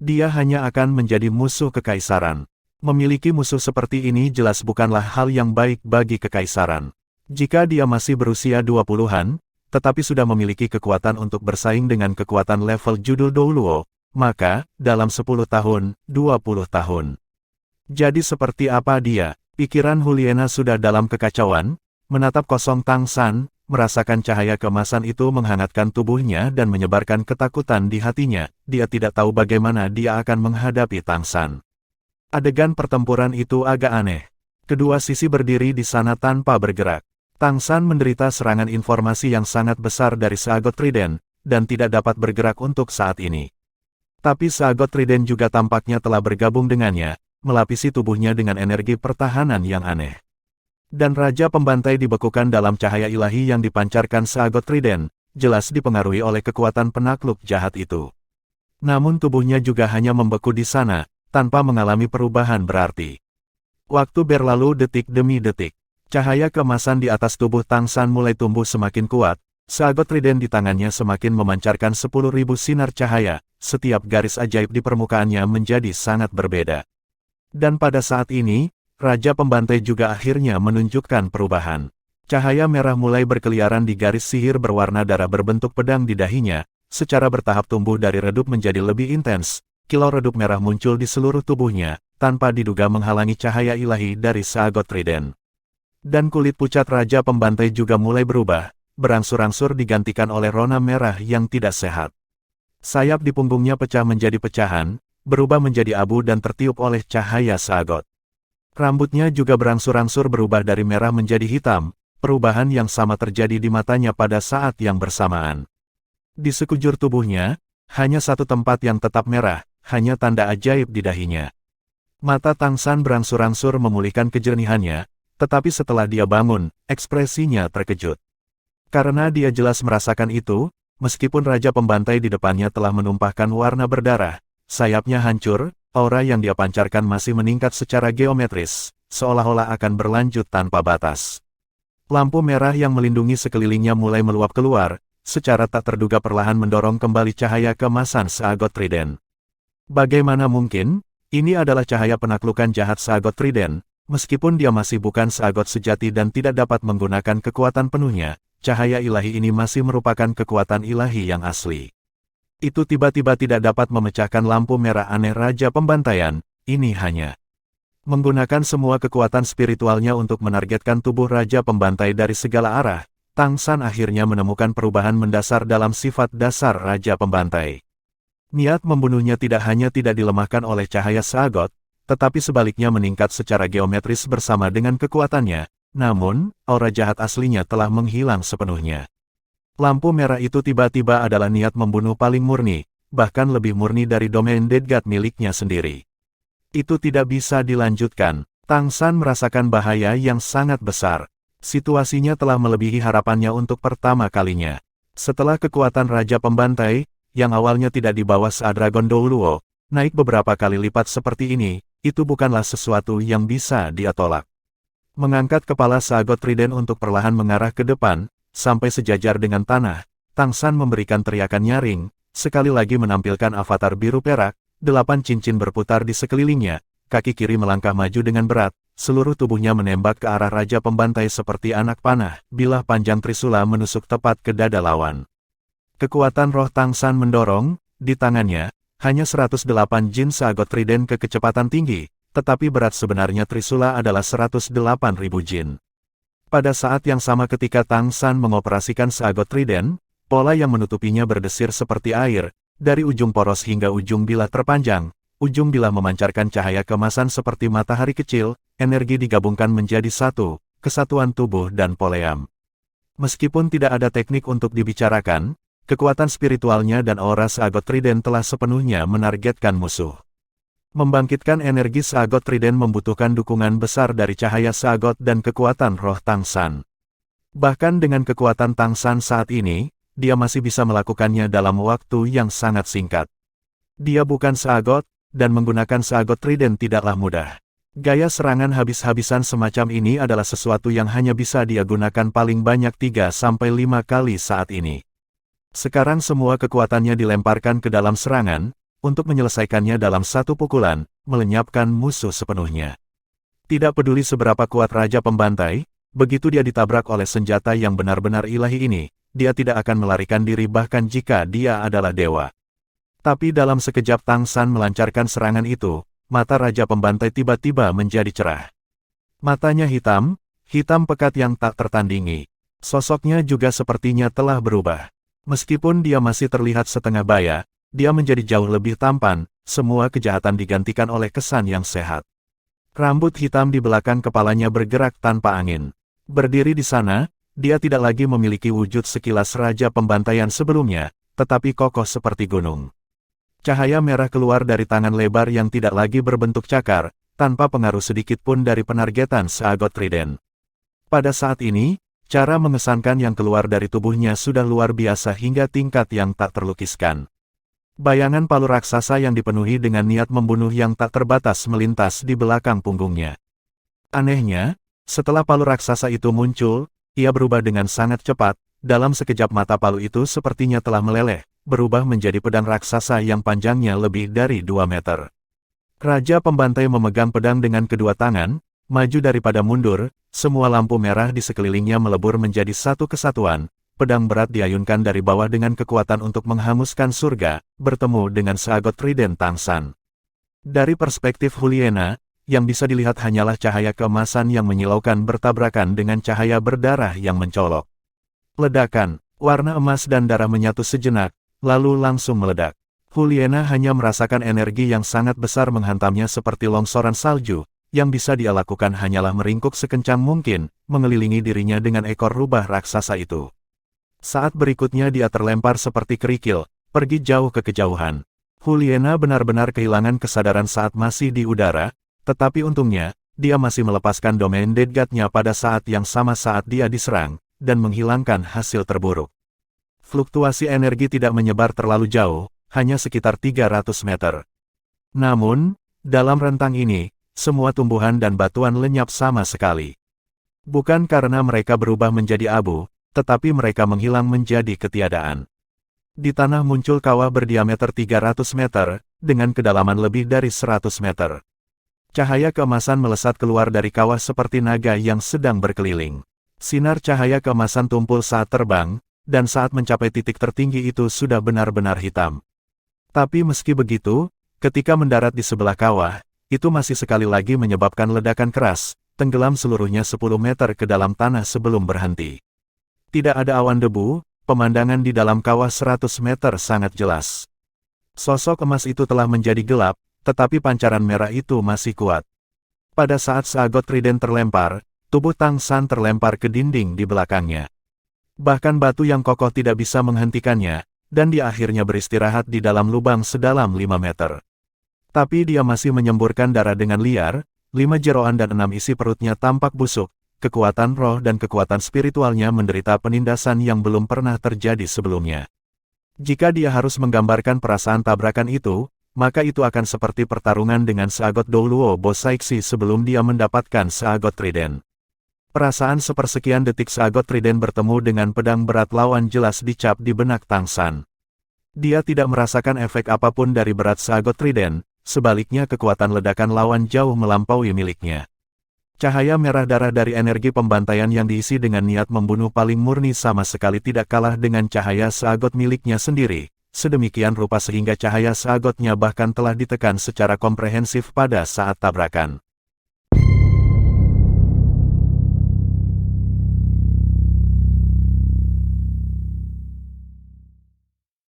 Dia hanya akan menjadi musuh Kekaisaran. Memiliki musuh seperti ini jelas bukanlah hal yang baik bagi Kekaisaran. Jika dia masih berusia 20-an, tetapi sudah memiliki kekuatan untuk bersaing dengan kekuatan level Judul Douluo, maka, dalam 10 tahun, 20 tahun. Jadi seperti apa dia? Pikiran Juliana sudah dalam kekacauan, Menatap kosong Tang San, merasakan cahaya keemasan itu menghangatkan tubuhnya dan menyebarkan ketakutan di hatinya. Dia tidak tahu bagaimana dia akan menghadapi Tang San. Adegan pertempuran itu agak aneh. Kedua sisi berdiri di sana tanpa bergerak. Tang San menderita serangan informasi yang sangat besar dari Seagot Trident, dan tidak dapat bergerak untuk saat ini. Tapi Seagot Trident juga tampaknya telah bergabung dengannya, melapisi tubuhnya dengan energi pertahanan yang aneh. Dan Raja Pembantai dibekukan dalam cahaya ilahi yang dipancarkan Seagot Trident, jelas dipengaruhi oleh kekuatan penakluk jahat itu. Namun tubuhnya juga hanya membeku di sana, tanpa mengalami perubahan berarti. Waktu berlalu detik demi detik. Cahaya keemasan di atas tubuh Tang San mulai tumbuh semakin kuat. Seagot Trident di tangannya semakin memancarkan 10.000 sinar cahaya. Setiap garis ajaib di permukaannya menjadi sangat berbeda. Dan pada saat ini, Raja Pembantai juga akhirnya menunjukkan perubahan. Cahaya merah mulai berkeliaran di garis sihir berwarna darah berbentuk pedang di dahinya, secara bertahap tumbuh dari redup menjadi lebih intens. Kilau redup merah muncul di seluruh tubuhnya, tanpa diduga menghalangi cahaya ilahi dari Seagot Trident. Dan kulit pucat Raja Pembantai juga mulai berubah, berangsur-angsur digantikan oleh rona merah yang tidak sehat. Sayap di punggungnya pecah menjadi pecahan, berubah menjadi abu dan tertiup oleh cahaya Seagot. Rambutnya juga berangsur-angsur berubah dari merah menjadi hitam, perubahan yang sama terjadi di matanya pada saat yang bersamaan. Di sekujur tubuhnya, hanya satu tempat yang tetap merah, hanya tanda ajaib di dahinya. Mata Tang San berangsur-angsur memulihkan kejernihannya, tetapi setelah dia bangun, ekspresinya terkejut. Karena dia jelas merasakan itu, meskipun Raja Pembantai di depannya telah menumpahkan warna berdarah, sayapnya hancur, aura yang dia pancarkan masih meningkat secara geometris, seolah-olah akan berlanjut tanpa batas. Lampu merah yang melindungi sekelilingnya mulai meluap keluar, secara tak terduga perlahan mendorong kembali cahaya keemasan Seagot Trident. Bagaimana mungkin? Ini adalah cahaya penaklukan jahat Seagot Trident, meskipun dia masih bukan Seagot sejati dan tidak dapat menggunakan kekuatan penuhnya, cahaya ilahi ini masih merupakan kekuatan ilahi yang asli. Itu tiba-tiba tidak dapat memecahkan lampu merah aneh Raja Pembantaian, ini hanya menggunakan semua kekuatan spiritualnya untuk menargetkan tubuh Raja Pembantai dari segala arah. Tang San akhirnya menemukan perubahan mendasar dalam sifat dasar Raja Pembantai. Niat membunuhnya tidak hanya tidak dilemahkan oleh cahaya Seagot, tetapi sebaliknya meningkat secara geometris bersama dengan kekuatannya, namun, aura jahat aslinya telah menghilang sepenuhnya. Lampu merah itu tiba-tiba adalah niat membunuh paling murni, bahkan lebih murni dari domain Dead God miliknya sendiri. Itu tidak bisa dilanjutkan. Tang San merasakan bahaya yang sangat besar. Situasinya telah melebihi harapannya untuk pertama kalinya. Setelah kekuatan Raja Pembantai, yang awalnya tidak di bawah Seadragon Douluo, naik beberapa kali lipat seperti ini, itu bukanlah sesuatu yang bisa dia tolak. Mengangkat kepala Seagot Trident untuk perlahan mengarah ke depan, sampai sejajar dengan tanah, Tang San memberikan teriakan nyaring, sekali lagi menampilkan avatar biru perak, 8 cincin berputar di sekelilingnya, kaki kiri melangkah maju dengan berat, seluruh tubuhnya menembak ke arah Raja Pembantai seperti anak panah, bilah panjang Trisula menusuk tepat ke dada lawan. Kekuatan roh Tang San mendorong, di tangannya, hanya 108 jin Seagot Trident ke kecepatan tinggi, tetapi berat sebenarnya Trisula adalah 108.000 jin. Pada saat yang sama ketika Tang San mengoperasikan Seagot Trident, pola yang menutupinya berdesir seperti air, dari ujung poros hingga ujung bilah terpanjang, ujung bilah memancarkan cahaya keemasan seperti matahari kecil, energi digabungkan menjadi satu, kesatuan tubuh dan poleam. Meskipun tidak ada teknik untuk dibicarakan, kekuatan spiritualnya dan aura Seagot Trident telah sepenuhnya menargetkan musuh. Membangkitkan energi Seagot Trident membutuhkan dukungan besar dari cahaya Seagot dan kekuatan roh Tang San. Bahkan dengan kekuatan Tang San saat ini, dia masih bisa melakukannya dalam waktu yang sangat singkat. Dia bukan Seagot, dan menggunakan Seagot Trident tidaklah mudah. Gaya serangan habis-habisan semacam ini adalah sesuatu yang hanya bisa dia gunakan paling banyak 3-5 kali saat ini. Sekarang semua kekuatannya dilemparkan ke dalam serangan, untuk menyelesaikannya dalam satu pukulan, melenyapkan musuh sepenuhnya. Tidak peduli seberapa kuat Raja Pembantai, begitu dia ditabrak oleh senjata yang benar-benar ilahi ini, dia tidak akan melarikan diri bahkan jika dia adalah dewa. Tapi dalam sekejap Tang San melancarkan serangan itu, mata Raja Pembantai tiba-tiba menjadi cerah. Matanya hitam, hitam pekat yang tak tertandingi. Sosoknya juga sepertinya telah berubah. Meskipun dia masih terlihat setengah baya, dia menjadi jauh lebih tampan, semua kejahatan digantikan oleh kesan yang sehat. Rambut hitam di belakang kepalanya bergerak tanpa angin. Berdiri di sana, dia tidak lagi memiliki wujud sekilas raja pembantaian sebelumnya, tetapi kokoh seperti gunung. Cahaya merah keluar dari tangan lebar yang tidak lagi berbentuk cakar, tanpa pengaruh sedikit pun dari penargetan seagot trident. Pada saat ini, cara mengesankan yang keluar dari tubuhnya sudah luar biasa hingga tingkat yang tak terlukiskan. Bayangan palu raksasa yang dipenuhi dengan niat membunuh yang tak terbatas melintas di belakang punggungnya. Anehnya, setelah palu raksasa itu muncul, ia berubah dengan sangat cepat, dalam sekejap mata palu itu sepertinya telah meleleh, berubah menjadi pedang raksasa yang panjangnya lebih dari 2 meter. Raja pembantai memegang pedang dengan kedua tangan, maju daripada mundur, semua lampu merah di sekelilingnya melebur menjadi satu kesatuan, pedang berat diayunkan dari bawah dengan kekuatan untuk menghanguskan surga, bertemu dengan seagot trident Tangsan. Dari perspektif Juliana, yang bisa dilihat hanyalah cahaya keemasan yang menyilaukan bertabrakan dengan cahaya berdarah yang mencolok. Ledakan, warna emas dan darah menyatu sejenak, lalu langsung meledak. Juliana hanya merasakan energi yang sangat besar menghantamnya seperti longsoran salju, yang bisa dia lakukan hanyalah meringkuk sekencang mungkin, mengelilingi dirinya dengan ekor rubah raksasa itu. Saat berikutnya dia terlempar seperti kerikil, pergi jauh ke kejauhan. Juliana benar-benar kehilangan kesadaran saat masih di udara, tetapi untungnya, dia masih melepaskan domain Dead God-nya pada saat yang sama saat dia diserang, dan menghilangkan hasil terburuk. Fluktuasi energi tidak menyebar terlalu jauh, hanya sekitar 300 meter. Namun, dalam rentang ini, semua tumbuhan dan batuan lenyap sama sekali. Bukan karena mereka berubah menjadi abu, tetapi mereka menghilang menjadi ketiadaan. Di tanah muncul kawah berdiameter 300 meter, dengan kedalaman lebih dari 100 meter. Cahaya keemasan melesat keluar dari kawah seperti naga yang sedang berkeliling. Sinar cahaya keemasan tumpul saat terbang, dan saat mencapai titik tertinggi itu sudah benar-benar hitam. Tapi meski begitu, ketika mendarat di sebelah kawah, itu masih sekali lagi menyebabkan ledakan keras, tenggelam seluruhnya 10 meter ke dalam tanah sebelum berhenti. Tidak ada awan debu, pemandangan di dalam kawah 100 meter sangat jelas. Sosok emas itu telah menjadi gelap, tetapi pancaran merah itu masih kuat. Pada saat seagot trident terlempar, tubuh Tangsan terlempar ke dinding di belakangnya. Bahkan batu yang kokoh tidak bisa menghentikannya, dan dia akhirnya beristirahat di dalam lubang sedalam 5 meter. Tapi dia masih menyemburkan darah dengan liar, 5 jeroan dan 6 isi perutnya tampak busuk. Kekuatan roh dan kekuatan spiritualnya menderita penindasan yang belum pernah terjadi sebelumnya. Jika dia harus menggambarkan perasaan tabrakan itu, maka itu akan seperti pertarungan dengan seagot Douluo Bosaiksi sebelum dia mendapatkan seagot trident. Perasaan sepersekian detik seagot trident bertemu dengan pedang berat lawan jelas dicap di benak Tangsan. Dia tidak merasakan efek apapun dari berat seagot trident, sebaliknya kekuatan ledakan lawan jauh melampaui miliknya. Cahaya merah darah dari energi pembantaian yang diisi dengan niat membunuh paling murni sama sekali tidak kalah dengan cahaya seagot miliknya sendiri, sedemikian rupa sehingga cahaya seagotnya bahkan telah ditekan secara komprehensif pada saat tabrakan.